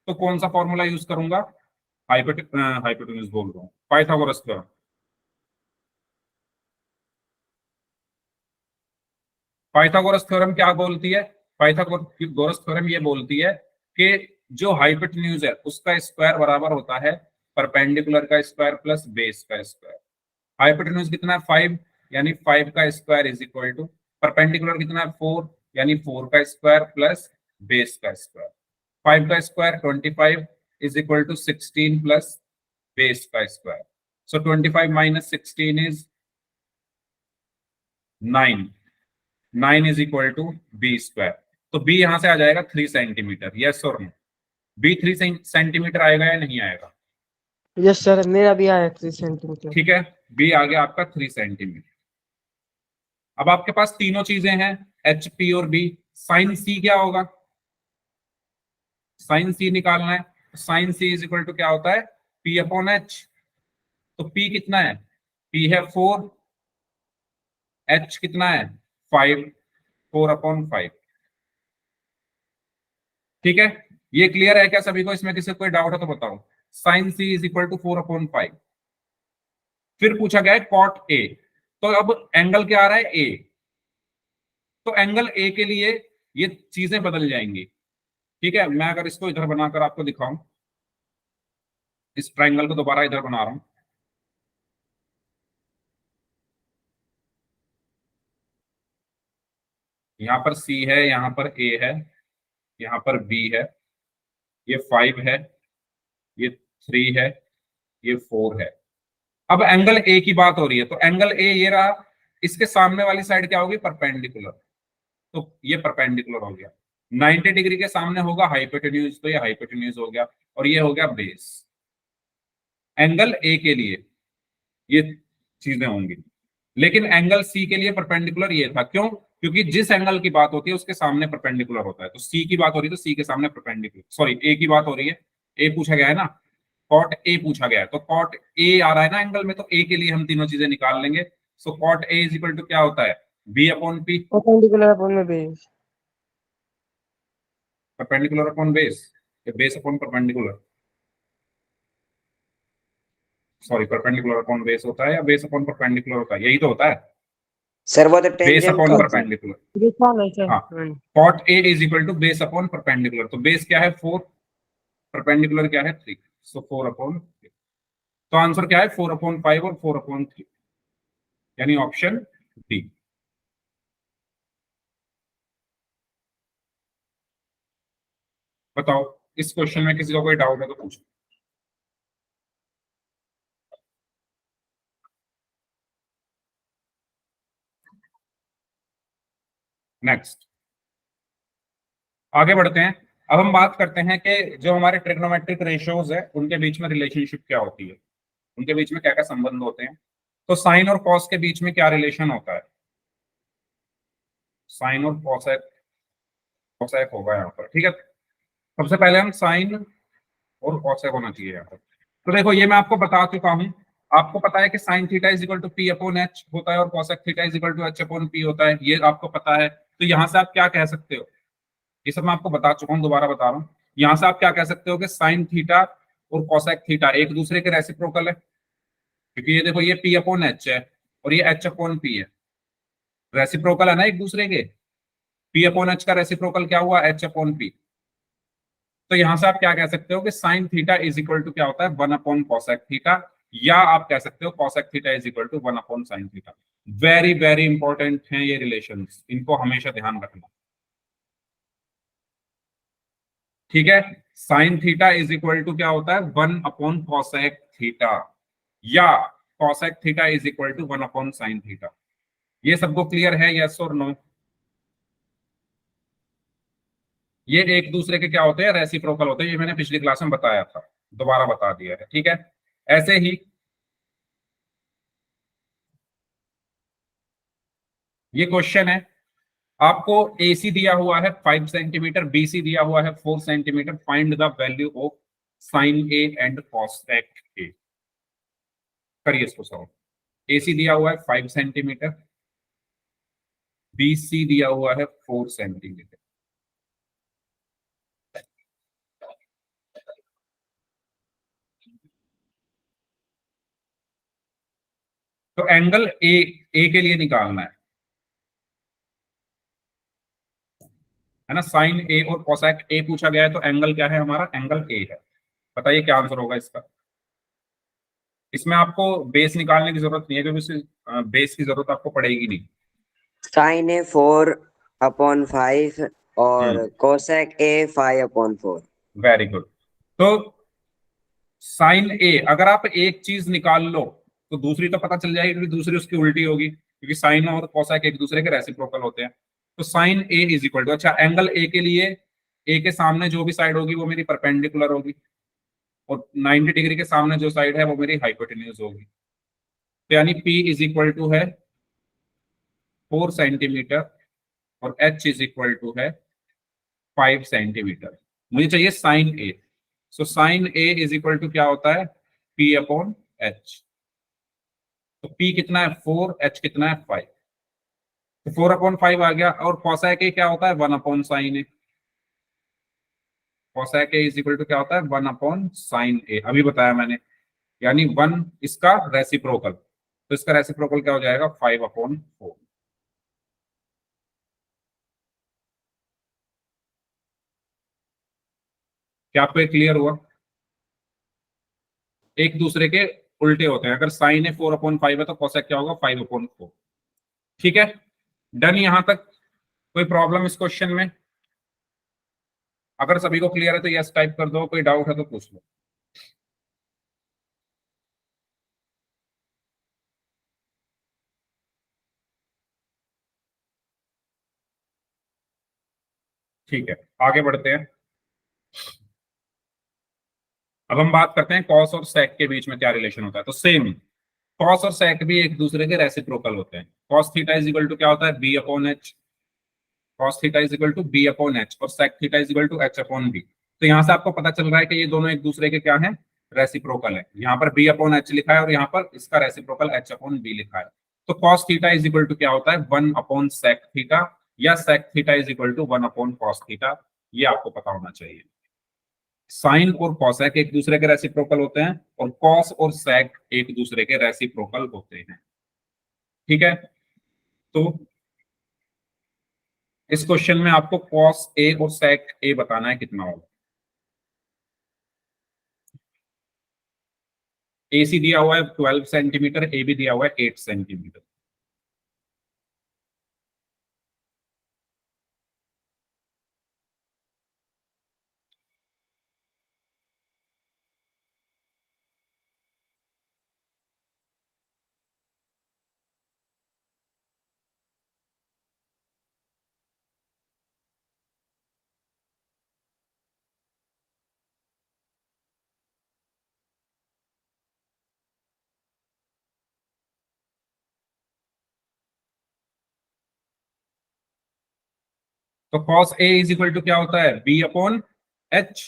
तो कौन सा फॉर्मूला यूज करूंगा? हाइपोटेन्यूज बोल रहा हूँ, पाइथागोरस थ्योरम। पाइथागोरस थ्योरम क्या बोलती है? पाइथागोरस थ्योरम ये बोलती है कि जो हाइपोटेन्यूज है उसका स्क्वायर बराबर होता है परपेंडिकुलर का स्क्वायर प्लस बेस का स्क्वायर। हाइपोटेन्यूज कितना है? 5, यानी 5 का square is equal to perpendicular कितना है? 4, यानी 4 का स्क्वायर प्लस बेस का स्क्वायर। 5 का square 25 is equal to 16 plus base का square. So 25 minus 16 is 9। 9 is equal to B square. तो बी यहां से आ जाएगा 3 सेंटीमीटर। यस और नो? बी 3 सेंटीमीटर आएगा या नहीं आएगा? यस सर, मेरा भी आया 3 सेंटीमीटर। ठीक है, बी आ गया आपका 3 सेंटीमीटर। अब आपके पास तीनों चीजें हैं, एच पी और बी। साइन सी क्या होगा? साइन सी निकालना है। Sine C is equal to क्या होता है? P upon H. तो पी कितना है? पी है 4, एच कितना है? 5, 4/5। ठीक है। ये क्लियर है क्या सभी को? इसमें किसी को कोई डाउट है तो बताओ। Sine C is equal to 4/5। फिर पूछा गया है कॉट ए, तो अब एंगल क्या आ रहा है? ए। तो एंगल ए के लिए ये चीजें बदल जाएंगी। ठीक है, मैं अगर इसको इधर बनाकर आपको दिखाऊं, इस ट्राइंगल को दोबारा इधर बना रहा हूं। यहां पर सी है, यहां पर ए है, यहां पर बी है, ये 5 है, ये 3 है, ये 4 है। अब एंगल ए की बात हो रही है, तो एंगल ए ये रहा, इसके सामने वाली साइड क्या होगी? परपेंडिकुलर। तो ये परपेंडिकुलर हो गया। 90 डिग्री के सामने होगा हाइपोटेन्यूज, तो ये हाइपोटेन्यूज हो गया, और ये हो गया बेस। एंगल ए के लिए ये चीजें होंगी, लेकिन एंगल सी के लिए परपेंडिकुलर ये था। क्यों? क्योंकि जिस एंगल की बात होती है उसके सामने परपेंडिकुलर होता है। तो सी की बात हो रही है तो सी के सामने परपेंडिकुलर, सॉरी ए की बात हो रही है, ए पूछा गया है ना, कॉट ए पूछा गया है, तो कॉट ए आ रहा है ना एंगल में, तो ए के लिए हम तीनों चीजें निकाल लेंगे। So cot A is equal to क्या होता है, B upon P, perpendicular upon में base. Perpendicular upon base, base upon perpendicular, sorry perpendicular upon base होता है या बेस अपॉन परपेंडिकुलर होता है, यही तो होता है, सर वो तो बेस टेंजेंट अपॉन होता है। परपेंडिकुलर। ये क्या है सर? हाँ, cot A is equal to base upon perpendicular, तो बेस क्या है 4, परपेंडिकुलर क्या है 3, सो 4 अपॉन, तो आंसर क्या है 4 अपॉन 5 और 4 अपॉन 3, यानी ऑप्शन डी। बताओ इस क्वेश्चन में किसी को कोई डाउट है तो पूछो। नेक्स्ट आगे बढ़ते हैं। अब हम बात करते हैं कि जो हमारे ट्रिग्नोमेट्रिक रेशियोज है उनके बीच में रिलेशनशिप क्या होती है, उनके बीच में क्या क्या संबंध होते हैं। तो साइन और कॉस के बीच में क्या रिलेशन होता है, साइन और कॉसेक, कॉसेक होगा यहाँ पर, ठीक है। सबसे पहले हम साइन और कॉसेक होना चाहिए यहाँ पर। तो देखो ये मैं आपको बता चुका हूं, आपको पता है कि sine theta is equal to P upon H होता है और cosec theta is equal to H upon P होता है, ये आपको पता है। तो यहां से आप क्या कह सकते हो, ये सब मैं आपको बता चुका हूं, दोबारा बता रहा हूं। यहां से आप क्या कह सकते हो कि साइन थीटा और कॉसेक थीटा एक दूसरे के रेसिप्रोकल है, क्योंकि ये देखो ये पी अपॉन एच है और ये एच अपॉन पी है, रेसिप्रोकल है ना एक दूसरे के। पी अपॉन एच का रेसिप्रोकल क्या हुआ, एच अपॉन पी। तो यहां से आप क्या कह सकते हो कि sine theta is equal to क्या होता है 1 अपॉन कॉसेक थीटा, या आप कह सकते हो cosec theta is equal to 1 upon sine theta. Very very important हैं ये रिलेशंस, इनको हमेशा ध्यान रखना, ठीक है। Sine theta is equal to क्या होता है 1 अपॉन कॉसेक थीटा, या cosec theta is equal to 1 upon sine theta. ये सबको क्लियर है, यस और नो? ये एक दूसरे के क्या होते हैं, रेसिप्रोकल होते हैं, ये मैंने पिछली क्लास में बताया था, दोबारा बता दिया है, ठीक है। ऐसे ही ये क्वेश्चन है, आपको AC दिया हुआ है 5 सेंटीमीटर, BC दिया हुआ है 4 centimetre, find the value of sine A and cosec ए। करिए इसको सॉल्व। AC दिया हुआ है 5 सेंटीमीटर, BC दिया हुआ है 4 सेंटीमीटर। तो एंगल ए के लिए निकालना है ना, साइन ए और कोसेक ए पूछा गया है, तो एंगल क्या है हमारा, एंगल ए है। बताइए क्या आंसर होगा इसका। इसमें आपको बेस निकालने की जरूरत नहीं है, क्योंकि बेस की जरूरत आपको पड़ेगी नहीं। साइन ए 4/5 और कोसेक ए 5/4। Very good. तो साइन ए अगर आप एक चीज निकाल लो तो दूसरी तो पता चल जाएगी, क्योंकि दूसरी उसकी उल्टी होगी, क्योंकि साइन और कोसेक एक दूसरे के रेसिप्रोकल होते हैं। तो sine A is equal to, अच्छा एंगल ए के लिए ए के सामने जो भी साइड होगी वो मेरी परपेंडिकुलर होगी, और 90 डिग्री के सामने जो साइड है वो मेरी हाइपोटेन्यूज होगी। तो यानी P इज इक्वल टू है 4 सेंटीमीटर और H इज इक्वल टू है 5 सेंटीमीटर। मुझे चाहिए sine A, so sine A is equal to क्या होता है P अपॉन एच। तो P कितना है 4, H कितना है 5, तो 4 अपॉन 5 आ गया। और कॉसेक ए क्या होता है 1 upon sine A, cosec A is equal to क्या होता है 1 अपॉन साइन ए, अभी बताया मैंने, यानी 1 इसका रेसिप्रोकल, तो इसका रेसिप्रोकल क्या हो जाएगा 5/4। क्या आपको क्लियर हुआ? एक दूसरे के उल्टे होते हैं, अगर साइन है 4/5 है तो कोसेक क्या होगा 5/4। ठीक है, डन यहां तक। कोई प्रॉब्लम इस क्वेश्चन में? अगर सभी को क्लियर है तो यस टाइप कर दो, कोई डाउट है तो पूछ लो। ठीक है, आगे बढ़ते हैं। अब हम बात करते हैं कॉस और सेक के बीच में क्या रिलेशन होता है। तो सेम, कॉस और सेक भी एक दूसरे के रेसिप्रोकल होते हैं। Cos theta is equal to क्या होता है B upon H, cos theta is equal to B upon H, और sec theta is equal to H upon B. तो यहां से आपको पता चल रहा है कि ये दोनों एक दूसरे के क्या हैं, रेसिप्रोकल है। यहाँ पर बी अपॉन एच लिखा है और यहाँ पर इसका रेसिप्रोकल एच अपॉन बी लिखा है। तो cos theta is equal to क्या होता है, 1 अपॉन सेक थीटा, या sec theta is equal to 1 upon cos theta. ये आपको पता होना चाहिए। साइन और कॉसेक एक दूसरे के रेसिप्रोकल होते हैं और कॉस और सेक एक दूसरे के रेसिप्रोकल होते हैं। ठीक है, तो इस क्वेश्चन में आपको कॉस ए और सेक ए बताना है कितना होगा। ए सी दिया हुआ है 12 सेंटीमीटर, ए बी दिया हुआ है 8 सेंटीमीटर। तो cos A इज इक्वल टू क्या होता है, B अपॉन H।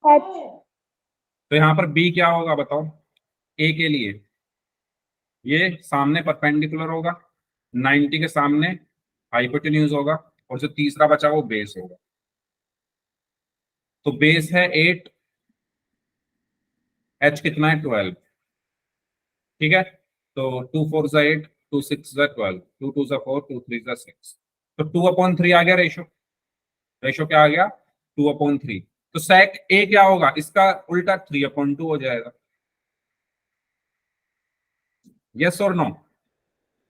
तो यहाँ पर B क्या होगा बताओ, A के लिए ये सामने परपेंडिकुलर होगा, 90 के सामने हाइपोटेन्यूज होगा, और जो तीसरा बचा वो बेस होगा। तो बेस है 8, H कितना है 12। ठीक है, तो 2 4 जा 8, 2 6 जा 12, 2 2 जा 4, 2 3 जा 6। तो 2 अपॉन 3 आ गया रेशो। रेशो क्या आ गया, 2 अपॉन 3। तो सेक ए क्या होगा, इसका उल्टा 3 अपॉन 2 हो जाएगा। यस और नो,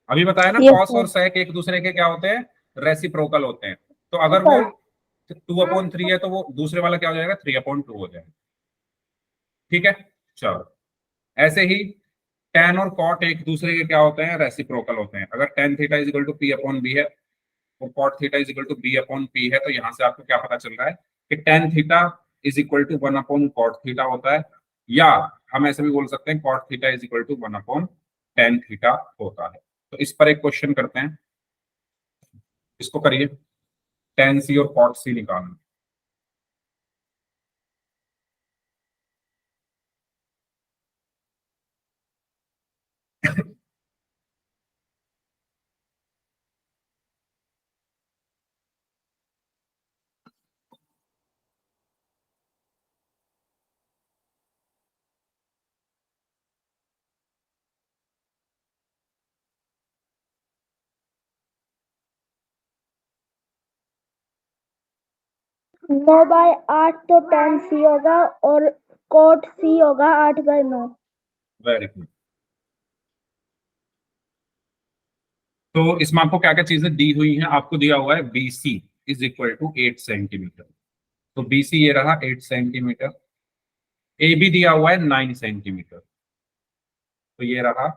अभी बताया ना कॉस और सेक एक दूसरे के क्या होते हैं, रेसिप्रोकल होते हैं। तो अगर वो 2 अपॉन 3 है तो वो दूसरे वाला क्या हो जाएगा, 3 अपॉन 2 हो जाएगा। ठीक है, चलो ऐसे ही टेन और कॉट एक दूसरे के क्या होते हैं, रेसिप्रोकल होते हैं। अगर tan theta is equal to P upon B है और cot theta is equal to B upon P है, तो यहां से आपको क्या पता चल रहा है कि tan theta is equal to 1 upon cot theta होता है, या हम ऐसे भी बोल सकते हैं cot theta is equal to 1 upon tan theta होता है। तो इस पर एक क्वेश्चन करते हैं, इसको करिए, टेन सी और कॉट सी निकालना। नौ बाय 8 तो 10 सी होगा और कोट सी होगा 8/9। Very good. तो इसमें आपको क्या क्या चीजें दी हुई हैं, आपको दिया हुआ है B C is equal to 8 centimetre. तो बी सी ये रहा 8 सेंटीमीटर। ए बी दिया हुआ है 9 सेंटीमीटर, तो ये रहा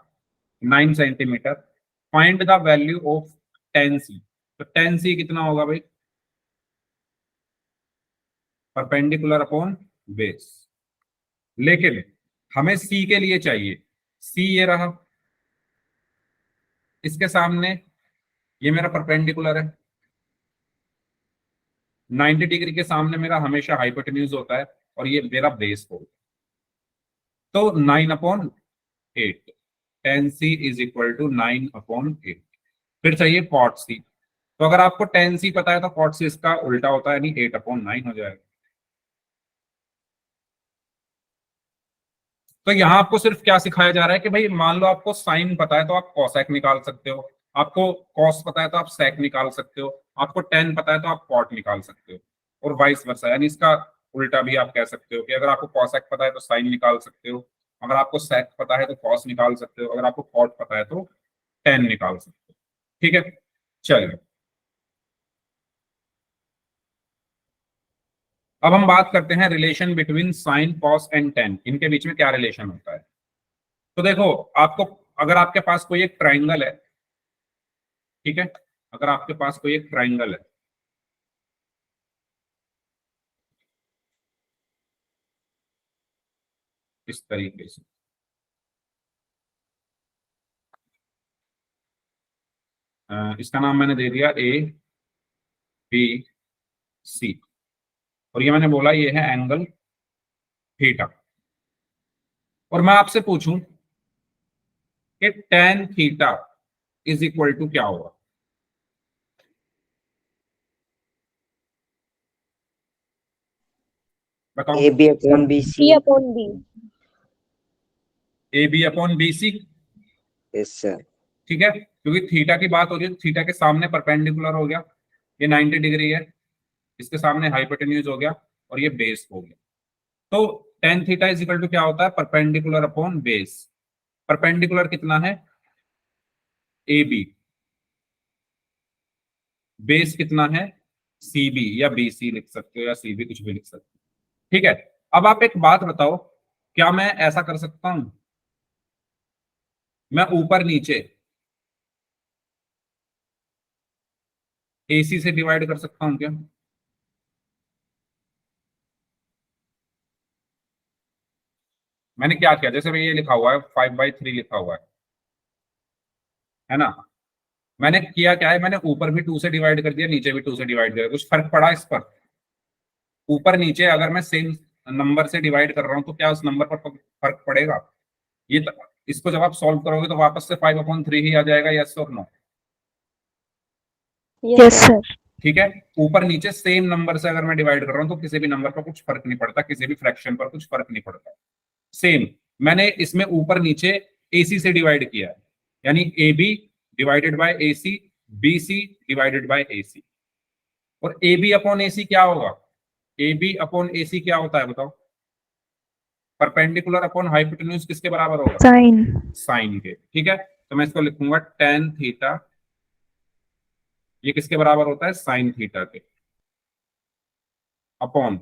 9 centimetre. Find the value of tan C. तो टेन सी कितना होगा भाई, परपेंडिकुलर अपॉन बेस। लेकिन हमें सी के लिए चाहिए, सी ये रहा, इसके सामने ये मेरा परपेंडिकुलर है, 90 डिग्री के सामने मेरा हमेशा हाइपोटेन्यूज होता है, और ये मेरा बेस होगा। तो 9 upon 8, tan C is equal to 9 upon 8। फिर चाहिए कॉट सी। तो अगर आपको टेन सी पता है तो कॉट सी इसका उल्टा होता है, यानी 8 अपॉन 9 हो जाएगा। तो यहाँ आपको सिर्फ क्या सिखाया जा रहा है कि भाई मान लो आपको साइन पता है तो आप कॉसेक निकाल सकते हो, आपको कॉस पता है तो आप सेक निकाल सकते हो, आपको टेन पता है तो आप कॉट निकाल सकते हो, और वाइस वर्सा। यानी इसका उल्टा भी आप कह सकते हो कि अगर आपको कॉसेक पता है तो साइन निकाल सकते हो, अगर आपको सेक पता है तो कॉस निकाल सकते हो, अगर आपको कॉट पता है तो टेन निकाल सकते हो। ठीक है, चलिए अब हम बात करते हैं relation between sine cos and ten, इनके बीच में क्या रिलेशन होता है। तो देखो, आपको अगर आपके पास कोई एक ट्राइंगल है, ठीक है, अगर आपके पास कोई एक ट्राइंगल है, इस तरीके से, इसका नाम मैंने दे दिया ए बी सी, और ये मैंने बोला ये है एंगल थीटा। और मैं आपसे पूछूं कि tan theta is equal to क्या होगा, बताओ। A B upon B C. C upon B। A B upon B C, yes sir. ठीक है, क्योंकि थीटा की बात हो रही है, थीटा के सामने परपेंडिकुलर हो गया, ये 90 डिग्री है, इसके सामने हाइपोटेन्यूज हो गया और ये बेस हो गया। तो tan theta is equal to क्या होता है, परपेंडिकुलर अपॉन बेस। परपेंडिकुलर कितना है, ए बी, बेस कितना है, सी बी, या बी सी लिख सकते हो या सी बी, कुछ भी लिख सकते हो, ठीक है। अब आप एक बात बताओ, क्या मैं ऐसा कर सकता हूं, मैं ऊपर नीचे एसी से डिवाइड कर सकता हूं क्या? मैंने क्या किया, जैसे मैं ये लिखा हुआ है 5/3 लिखा हुआ है ना, मैंने किया क्या है, मैंने ऊपर भी 2 से डिवाइड कर दिया, नीचे भी 2 से डिवाइड कर दिया, कुछ फर्क पड़ा इस पर? ऊपर नीचे अगर मैं सेम नंबर से डिवाइड कर रहा हूं तो क्या उस नंबर पर फर्क पड़ेगा? ये इसको जब आप सॉल्व करोगे तो वापस से 5/3 ही आ जाएगा, यस और नो? Yes sir. ठीक है, ऊपर नीचे सेम नंबर से अगर मैं डिवाइड कर रहा हूं तो किसी भी नंबर पर कुछ फर्क नहीं पड़ता, किसी भी फ्रैक्शन पर कुछ फर्क नहीं पड़ता। सेम मैंने इसमें ऊपर नीचे एसी से डिवाइड किया है, यानी A B divided by A C, B C divided by A C. और ए बी अपॉन ए सी क्या होगा, ए बी अपॉन ए सी क्या होता है बताओ? परपेंडिकुलर अपॉन हाइपोटेन्यूज किसके बराबर होगा? साइन। साइन के, ठीक है। तो मैं इसको लिखूंगा tan थीटा, ये किसके बराबर होता है, साइन थीटा के, upon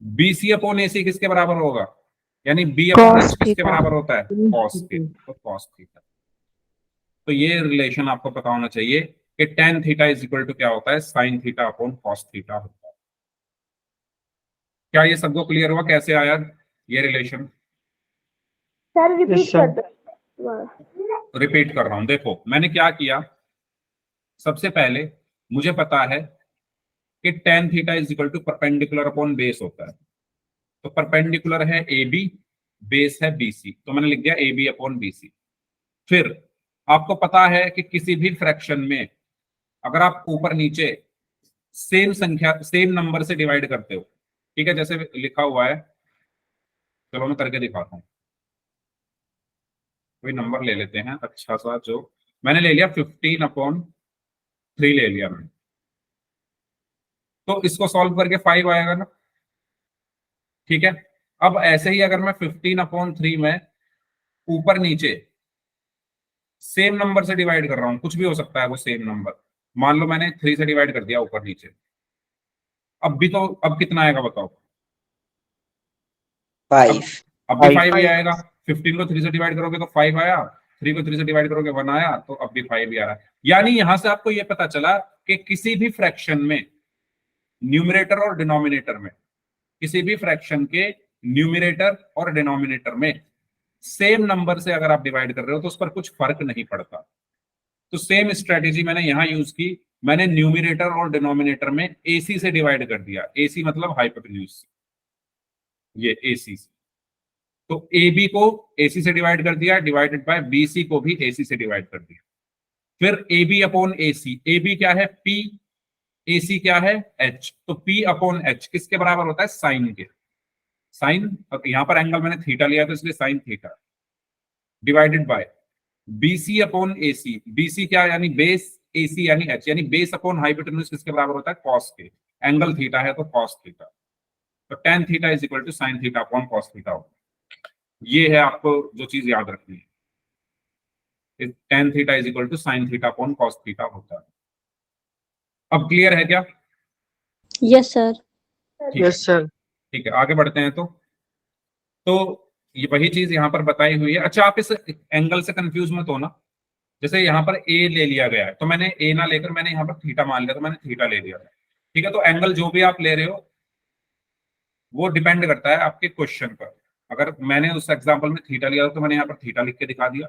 B C upon A सी किसके बराबर होगा, यानी बी अपॉन Cos एच किसके थीटा। बराबर होता है, कॉस के, तो कॉस थीटा। तो ये रिलेशन आपको पता होना चाहिए कि tan theta is equal to क्या होता है, sine theta upon cos theta होता है। क्या ये सबको क्लियर हुआ कैसे आया ये रिलेशन? सर रिपीट Yes, कर sir. दो। रिपीट कर रहा हूं, देखो मैंने क्या किया, सबसे पहले मुझे पता है कि tan theta is equal to perpendicular upon base होता है, तो परपेंडिकुलर है ए बी, बेस है बी सी, तो मैंने लिख दिया A B upon B C. फिर आपको पता है कि किसी भी फ्रैक्शन में अगर आप ऊपर नीचे सेम संख्या सेम नंबर से डिवाइड करते हो, ठीक है, जैसे लिखा हुआ है, चलो मैं करके दिखाता हूँ, कोई नंबर ले लेते हैं अच्छा सा, जो मैंने ले लिया 15/3 ले लिया मैंने, तो इसको सॉल्व करके 5 आएगा ना, ठीक है। अब ऐसे ही अगर मैं 15/3 में ऊपर नीचे सेम नंबर से डिवाइड कर रहा हूं, कुछ भी हो सकता है वो सेम नंबर, मान लो मैंने 3 से डिवाइड कर दिया ऊपर नीचे, अब भी तो अब कितना आएगा बताओ? 5। अब भी 5 ही Five. आएगा, 15 को 3 से डिवाइड करोगे तो 5 आया, 3 को 3 से डिवाइड करोगे 1 आया, तो अब भी 5 ही आ रहा है। यानी यहां से आपको यह पता चला कि किसी भी फ्रैक्शन में न्यूमरेटर और डिनोमिनेटर में, किसी भी फ्रैक्शन के न्यूमरेटर और डिनोमिनेटर में सेम नंबर से अगर आप डिवाइड कर रहे हो तो उस पर कुछ फर्क नहीं पड़ता। तो सेम स्ट्रेटेजी मैंने यहां यूज की, मैंने न्यूमरेटर और डिनोमिनेटर में एसी से डिवाइड कर दिया, एसी मतलब हाइपोटेन्यूज, ये एसी से, तो ए बी को एसी से डिवाइड कर दिया, डिवाइडेड बाय बी सी को भी एसी से डिवाइड कर दिया। फिर A B upon A C, A B क्या है पी, ए सी क्या है एच, तो पी अपॉन एच किसके बराबर होता है, साइन के, साइन, यहां पर एंगल मैंने थीटा लिया तो इसलिए sine theta, divided by B C upon A C, B C क्या यानी बेस, ए सी यानी एच, यानी बेस अपॉन हाइपोटेन्यूज किसके बराबर होता है, कॉस के, एंगल थीटा है तो कॉस थीटा, तो tan theta is equal to sine theta upon cos theta होता है। ये है आपको जो चीज याद रखनी है, tan theta is equal to sine theta upon cos theta होता है। अब क्लियर है क्या? Yes sir. ठीक है, Yes, sir. ठीक है, आगे बढ़ते हैं। तो ये वही चीज यहाँ पर बताई हुई है। अच्छा, आप इस एंगल से कंफ्यूज मत होना, जैसे यहाँ पर ए ले लिया गया है तो मैंने ए ना लेकर मैंने यहाँ पर थीटा मान लिया, तो मैंने थीटा ले लिया, ठीक है। तो एंगल जो भी आप ले रहे हो वो डिपेंड करता है आपके क्वेश्चन पर। अगर मैंने उस एग्जांपल में थीटा लिया तो मैंने यहाँ पर थीटा लिख के दिखा दिया,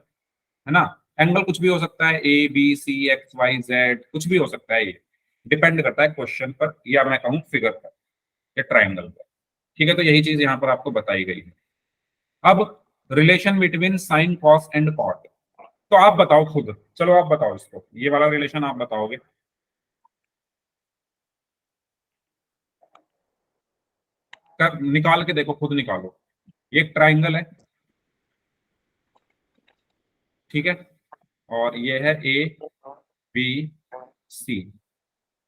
है ना। एंगल कुछ भी हो सकता है, A B C X Y Z, कुछ भी हो सकता है, ये डिपेंड करता है क्वेश्चन पर, या मैं कहूँ फिगर पर या ट्राइंगल पर, ठीक है। तो यही चीज यहाँ पर आपको बताई गई है। अब relation between sine cos and cot. तो आप बताओ खुद, चलो आप बताओ इसको, ये वाला रिलेशन आप बताओगे। निकाल के देखो, खुद निकालो। ये एक ट्राइंगल है, ठीक है, और ये है ए बी सी,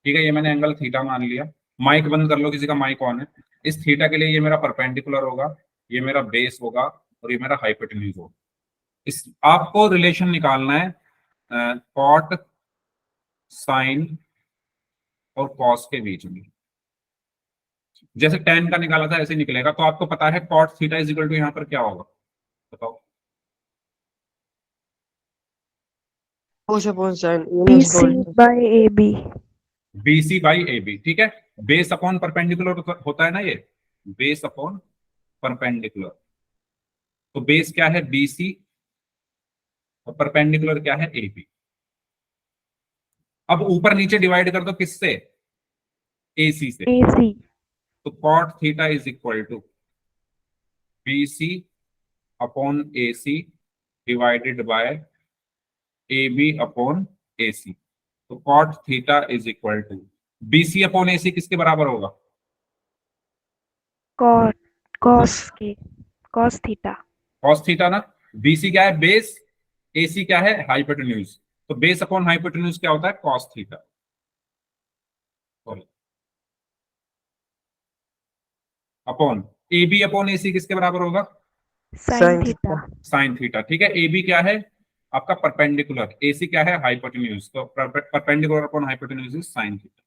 ठीक है, ये मैंने एंगल थीटा मान लिया। माइक बंद कर लो, किसी का माइक ऑन है। इस थीटा के लिए ये मेरा परपेंडिकुलर होगा, ये मेरा बेस होगा, और ये मेरा हाइपोटेन्यूज होगा। इस आपको रिलेशन निकालना है कॉट साइन और कॉस के बीच में। जैसे tan का निकाला था ऐसे ही निकलेगा। तो आपको पता है cot theta is equal to यहाँ पर क्या होगा, बताओ। cos upon sin BC by AB. BC by AB, ठीक है। बेस अपॉन परपेंडिकुलर होता है ना ये, बेस अपॉन परपेंडिकुलर। तो बेस क्या है BC और परपेंडिकुलर क्या है AB। अब ऊपर नीचे डिवाइड कर दो किससे, AC से। AC. तो cot theta is equal to BC upon AC divided by AB upon AC। तो cot theta is equal to BC upon AC किसके बराबर होगा, Cos. Cos के. Cos theta. कॉस थीटा ना। BC क्या है बेस, AC क्या है हाइपोटेन्यूज। तो बेस अपॉन हाइपोटेन्यूज क्या होता है, cos theta. Upon AB upon AC किसके बराबर होगा, Sin sin theta. Sine theta, ठीक है। AB क्या है आपका परपेंडिकुलर, AC क्या है हाइपोटेन्यूज। तो perpendicular upon hypotenuse is sine theta.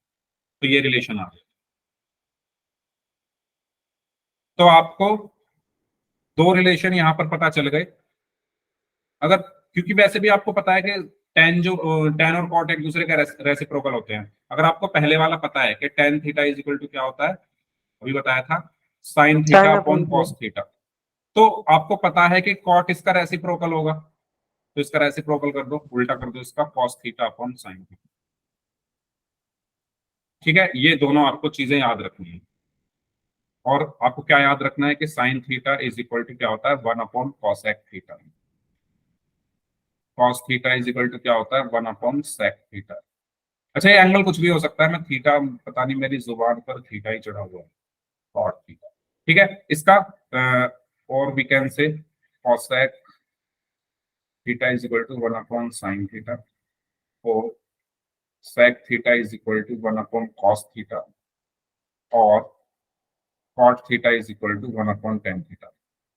तो ये रिलेशन आ गया। तो आपको दो रिलेशन यहां पर पता चल गए। अगर, क्योंकि वैसे भी आपको पता है कि टेन और कॉट एक दूसरे के रेसिप्रोकल होते हैं। अगर आपको पहले वाला पता है कि tan theta is equal to क्या होता है, अभी बताया था, sine theta sin upon upon cos theta. तो आपको पता है कि कॉट इसका रेसिप्रोकल होगा, तो इसका रेसिप्रोकल कर दो, उल्टा कर दो इसका, cos theta upon sine theta, ठीक है। ये दोनों आपको चीजें याद रखनी है। और आपको क्या याद रखना है कि sine theta is equal to क्या होता है, one upon cosec theta. Cos theta is equal to क्या होता है, वन अपॉन सेक थीटा। अच्छा, ये एंगल कुछ भी हो सकता है, मैं थीटा, पता नहीं मेरी जुबान पर थीटा ही चढ़ा हुआ है, कॉट थीटा, ठीक है। इसका और we can say cosec theta is equal to one upon sine theta, और sec theta is equal to one upon cos theta, और cot theta is equal to one upon tan theta.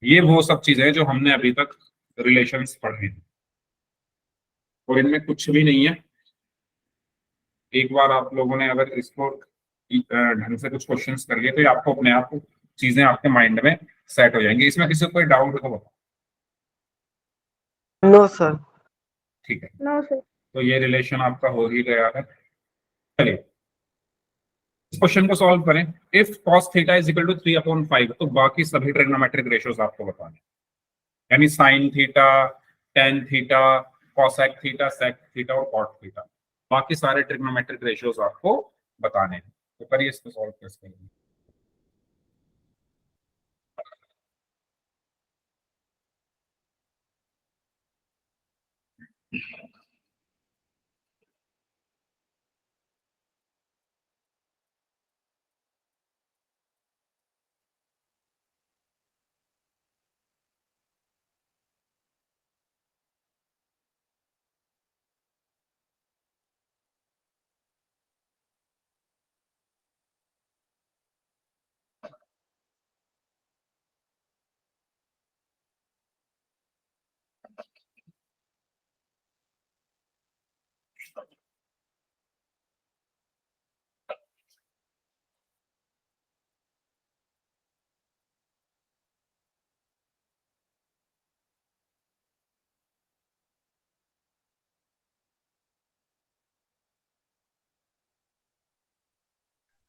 ये वो सब चीजें हैं जो हमने अभी तक रिलेशंस पढ़े हैं, और इनमें कुछ भी नहीं है। एक बार आप लोगों ने अगर इसको ढंग से कुछ क्वेश्चंस कर लिए तो ये आपको अपने आप चीजें आपके माइंड में सेट हो जाएंगी। इसमें किसी को कोई डाउट हो तो बताओ, no sir ठीक है। No sir. तो ये रिलेशन आपका हो ही गया है। चलिए इस क्वेश्चन को सॉल्व करें। If cos theta is equal to 3/5, तो बाकी सभी ट्रिग्नोमेट्रिक रेशियोज आपको बताने, यानी sine theta, tan theta, cosec theta, sec theta और कॉट थीटा, बाकी सारे ट्रिग्नोमेट्रिक रेशियोज आपको बताने हैं। तो करिए इसको सॉल्व कैसे करेंगे।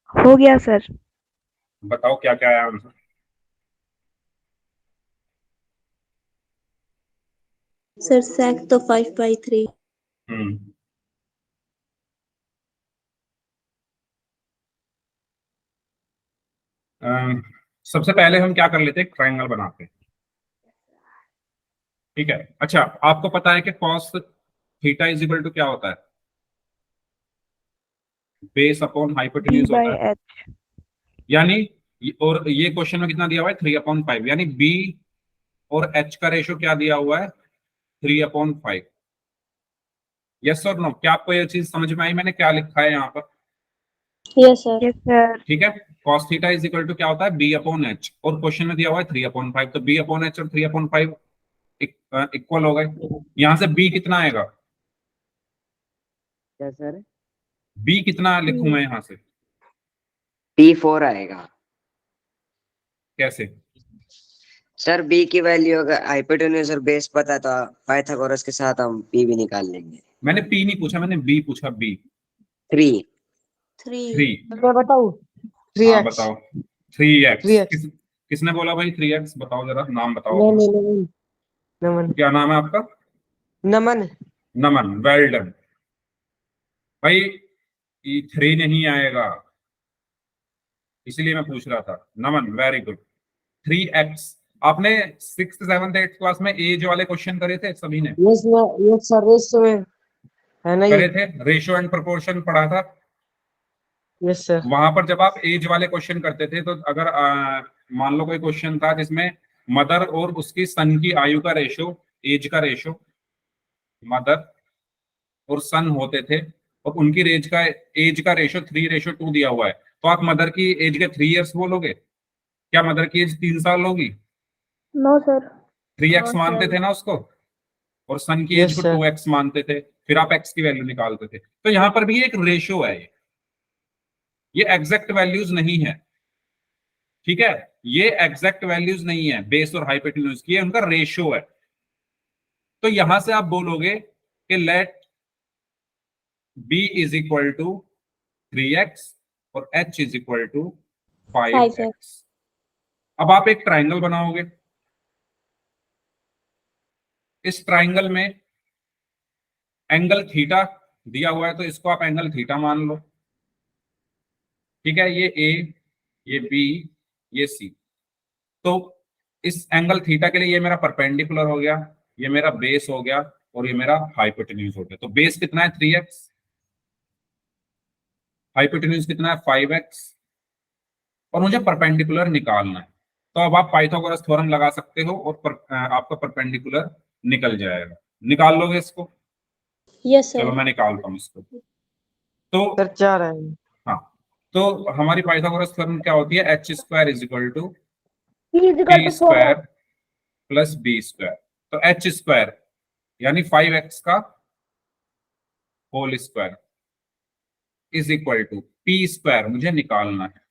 हो गया सर. बताओ क्या क्या आया आंसर। सर sec तो 5/3। हम्म सबसे पहले हम क्या कर लेते हैं, ट्रायंगल बनाते हैं। ठीक है। अच्छा, आपको पता है कि cos theta is equal to क्या होता है? Base upon B hypotenuse by होता है। H. यानी और ये क्वेश्चन में कितना दिया हुआ है? 3/5, यानी B और H का रेशो क्या दिया हुआ है? 3/5। यस और नो? क्या आपको ये चीज समझ में आई मैंने क्या लिखा है यहाँ पर? Yes, sir. Yes, sir. ठीक है। cos theta is equal to क्या होता है? B/H, और क्वेश्चन में दिया हुआ है 3/5, तो B/H और 3/5 इक्वल हो गए। यहाँ से B कितना आएगा? क्या सर? B कितना लिखूं मैं यहाँ से? P4 आएगा कैसे? सर। B की वैल्यू अगर हाइपोटेन्यूज और बेस पता है तो पाइथागोरस के साथ हम P भी निकाल लेंगे। मैंने P नहीं पूछा, मैंने B पूछा। B 3। 3। मैं बताऊँ? हाँ 3x। बताओ। 3x 3x। किसने बोला भाई 3x? बताओ जरा, नाम बताओ नहीं अपना। नहीं नहीं, नमन। क्या नाम है आपका? नमन। नमन, वेल डन भाई। ये 3 नहीं आएगा, इसलिए मैं पूछ रहा था। नमन वेरी गुड। 3x। आपने 6th 7th 8th क्लास में एज वाले क्वेश्चन करे थे सभी ने? यस सर, रेस में है ना ये? करे थे। रेशियो एंड प्रोपोर्शन पढ़ा था। Yes sir. वहां पर जब आप एज वाले क्वेश्चन करते थे, तो अगर मान लो कोई क्वेश्चन था जिसमें मदर और उसकी सन की आयु का रेशो, एज का रेशो, मदर और सन होते थे, और उनकी एज का रेशो 3:2 दिया हुआ है, तो आप मदर की एज के 3 इयर्स बोलोगे? क्या मदर की एज 3 साल होगी? No sir. 3x नो मानते सर। थे ना उसको, और सन की एज यस को सर। 2x मानते थे, फिर आप x की वैल्यू निकालते थे। तो यहां पर भी एक रेशो है, ये एग्जैक्ट वैल्यूज नहीं है। ठीक है, ये एग्जैक्ट वैल्यूज नहीं है बेस और हाइपोटेन्यूज की, ये उनका रेशियो है। तो यहां से आप बोलोगे कि let b is equal to 3x और h is equal to 5x। अब आप एक ट्राइंगल बनाओगे। इस ट्राइंगल में एंगल थीटा दिया हुआ है, तो इसको आप एंगल थीटा मान लो। ठीक है, ये a, ये b, ये c। तो इस एंगल थीटा के लिए ये मेरा परपेंडिकुलर हो गया, ये मेरा बेस हो गया, और ये मेरा हाइपोटेन्यूज हो गया। तो बेस कितना है? 3x। हाइपोटेन्यूज कितना है? 5x। और मुझे परपेंडिकुलर निकालना है। तो अब आप पाइथागोरस थ्योरम लगा सकते हो, और आपका परपेंडिकुलर निकल जाएगा। निकाल लोगे इसको? Yes, चलो sir. मैं निकालता हूँ इसको। तो सर 4 आएगा। हाँ, तो हमारी पाइथागोरस थ्योरम क्या होती है? h² is equal to P is equal p to 4x. Square plus b square. तो h² यानी 5x का whole square is equal to p² मुझे निकालना है,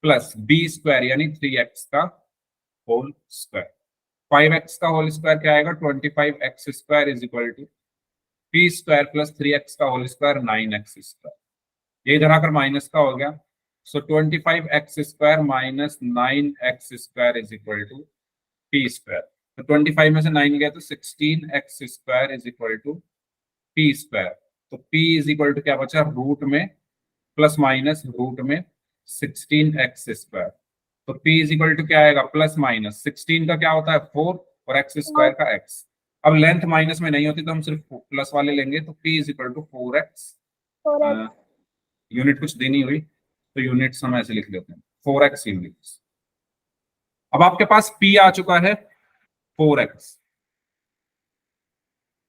प्लस b² यानी 3x का होल स्क्वायर। 5x का होल स्क्वायर क्या आएगा? 25x² is equal to p² plus 3x का होल स्क्वायर 9x²। ये इधर आकर माइनस का हो गया। So 25x² minus 9x² is equal to p²। तो 25 में से 9 गया तो 16x² is equal to p²। तो p इज इक्वल टू क्या बचा? रूट में प्लस माइनस रूट में 16x²। तो p इज इक्वल टू क्या आएगा? प्लस माइनस 16 का क्या होता है? 4, और x² का x। अब लेंथ माइनस में नहीं होती तो हम सिर्फ प्लस वाले लेंगे, तो p is equal to 4x। 4x. Unit कुछ देनी हुई तो यूनिट्स हम ऐसे लिख लेते हैं, 4x यूनिट्स। अब आपके पास p आ चुका है 4x।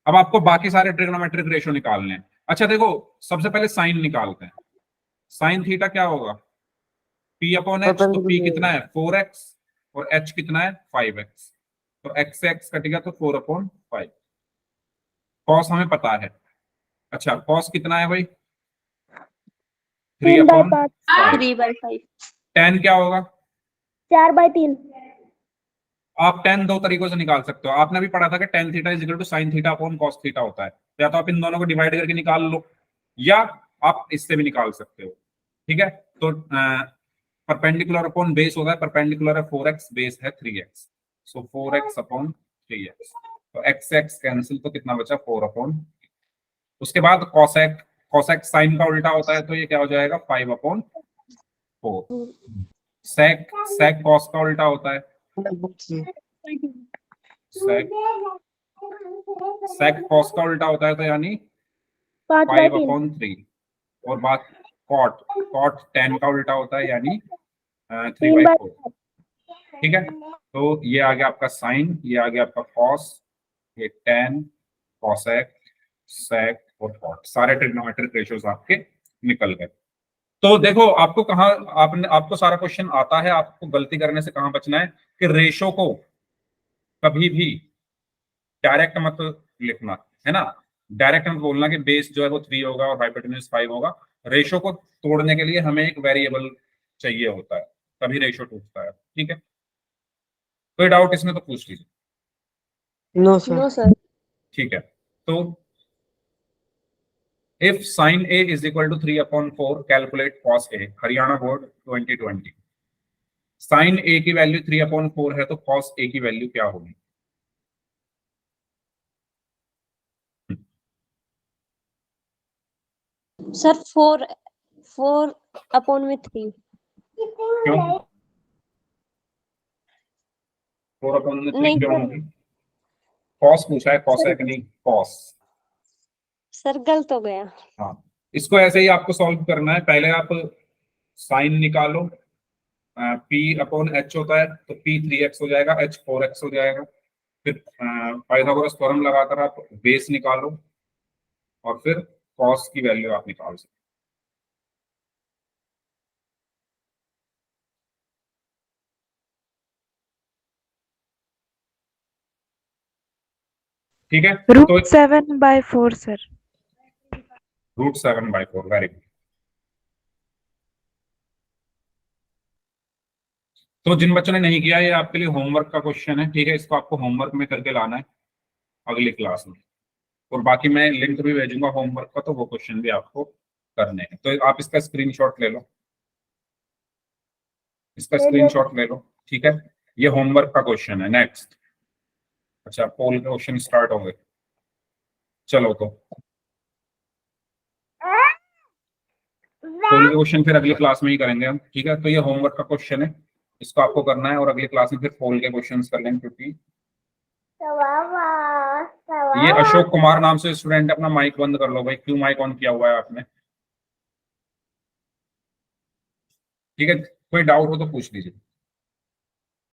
अब आपको बाकी सारे ट्रिग्नोमेट्रिक रेशियो निकालने हैं। अच्छा देखो, सबसे पहले साइन निकालते हैं। साइन थीटा क्या होगा? p/h। तो p कितना है? 4x, और h कितना है? 5x। तो x से x कटेगा तो 4/5। कॉस हमें पता है। अच्छा, कॉस कितना है भाई? 3/5. 3/5। 3/5. tan क्या होगा? 4/3. आप tan दो तरीकों से निकाल सकते हो। आपने भी पढ़ा था कि tan theta is equal to sin theta upon cos theta होता है। या तो आप इन दोनों को डिवाइड करके निकाल लो, या आप इससे भी निकाल सकते हो। ठीक है, तो परपेंडिकुलर अपॉन बेस होगा, परपेंडिकुलर है 4x, बेस है 3x। सो 4x अपॉन 3x। तो x से x कैंसिल, तो कितना बचा? 4/। उसके बाद cosec, cosec साइन का उल्टा होता है, तो ये क्या हो जाएगा? 5/4। sec, sec cos का उल्टा होता है। sec सेक कॉस का उल्टा होता है तो यानी 5/3 5/3। और बात कॉट, कॉट tan का उल्टा होता है यानी 3/4 3/4। ठीक है, तो ये आ गया आपका साइन, ये आ गया आपका कॉस, ये tan, कॉसेक, सेक और कॉट, सारे ट्रिग्नोमेट्रिक रेशियोज आपके निकल गए। तो देखो आपको कहाँ, आपको सारा क्वेश्चन आता है, आपको गलती करने से कहाँ बचना है कि रेशो को कभी भी डायरेक्ट मत लिखना, है ना। डायरेक्ट मत बोलना कि बेस जो है वो 3 होगा और हाइपोटेन्यूज 5 होगा। रेशो को तोड़ने के लिए हमें एक वेरिएबल चाहिए होता है, तभी रेशो टूटता है। ठीक है, कोई डाउट इसमें तो पूछ लीजिए। No sir. No, sir. ठीक है, तो if sin A is equal to 3/4 calculate cos A, Haryana board 2020। sin A की वैल्यू 3/4 है तो cos A की वैल्यू क्या होगी? Sir, 4/3. क्यों 4/3 नहीं क्यों सर, होगी? cos पूछा है, cosec नहीं cos। सर गलत हो गया। हाँ, इसको ऐसे ही आपको सॉल्व करना है। पहले आप साइन निकालो, P/H होता है तो P 3x हो जाएगा, H 4x हो जाएगा। फिर पाइथागोरस थ्योरम लगाकर आप बेस निकालो और फिर cos की वैल्यू आप निकाल सकते। ठीक है, तो √7/4 सर। √7/4, very good. तो जिन बच्चों ने नहीं किया, ये आपके लिए होमवर्क का क्वेश्चन है। ठीक है, इसको आपको होमवर्क में करके लाना है अगली क्लास में, और बाकी मैं लिंक भी भेजूंगा होमवर्क का, तो वो क्वेश्चन भी आपको करने हैं। तो आप इसका स्क्रीनशॉट ले लो, इसका ले लिया। स्क्रीनशॉट ले लो। ठीक है, ये होमवर्क का क्वेश्चन है। नेक्स्ट, अच्छा पोल के क्वेश्चन स्टार्ट हो गए। चलो, तो पोल के क्वेश्चन फिर अगली क्लास में ही करेंगे हम। ठीक है, तो ये होमवर्क का क्वेश्चन है, इसको आपको करना है, और अगली क्लास में फिर पोल के क्वेश्चंस कर लेंगे। क्योंकि ये अशोक कुमार नाम से स्टूडेंट, अपना माइक बंद कर लो भाई, क्यों माइक ऑन किया हुआ है आपने? ठीक है, कोई डाउट हो तो पूछ लीजिए।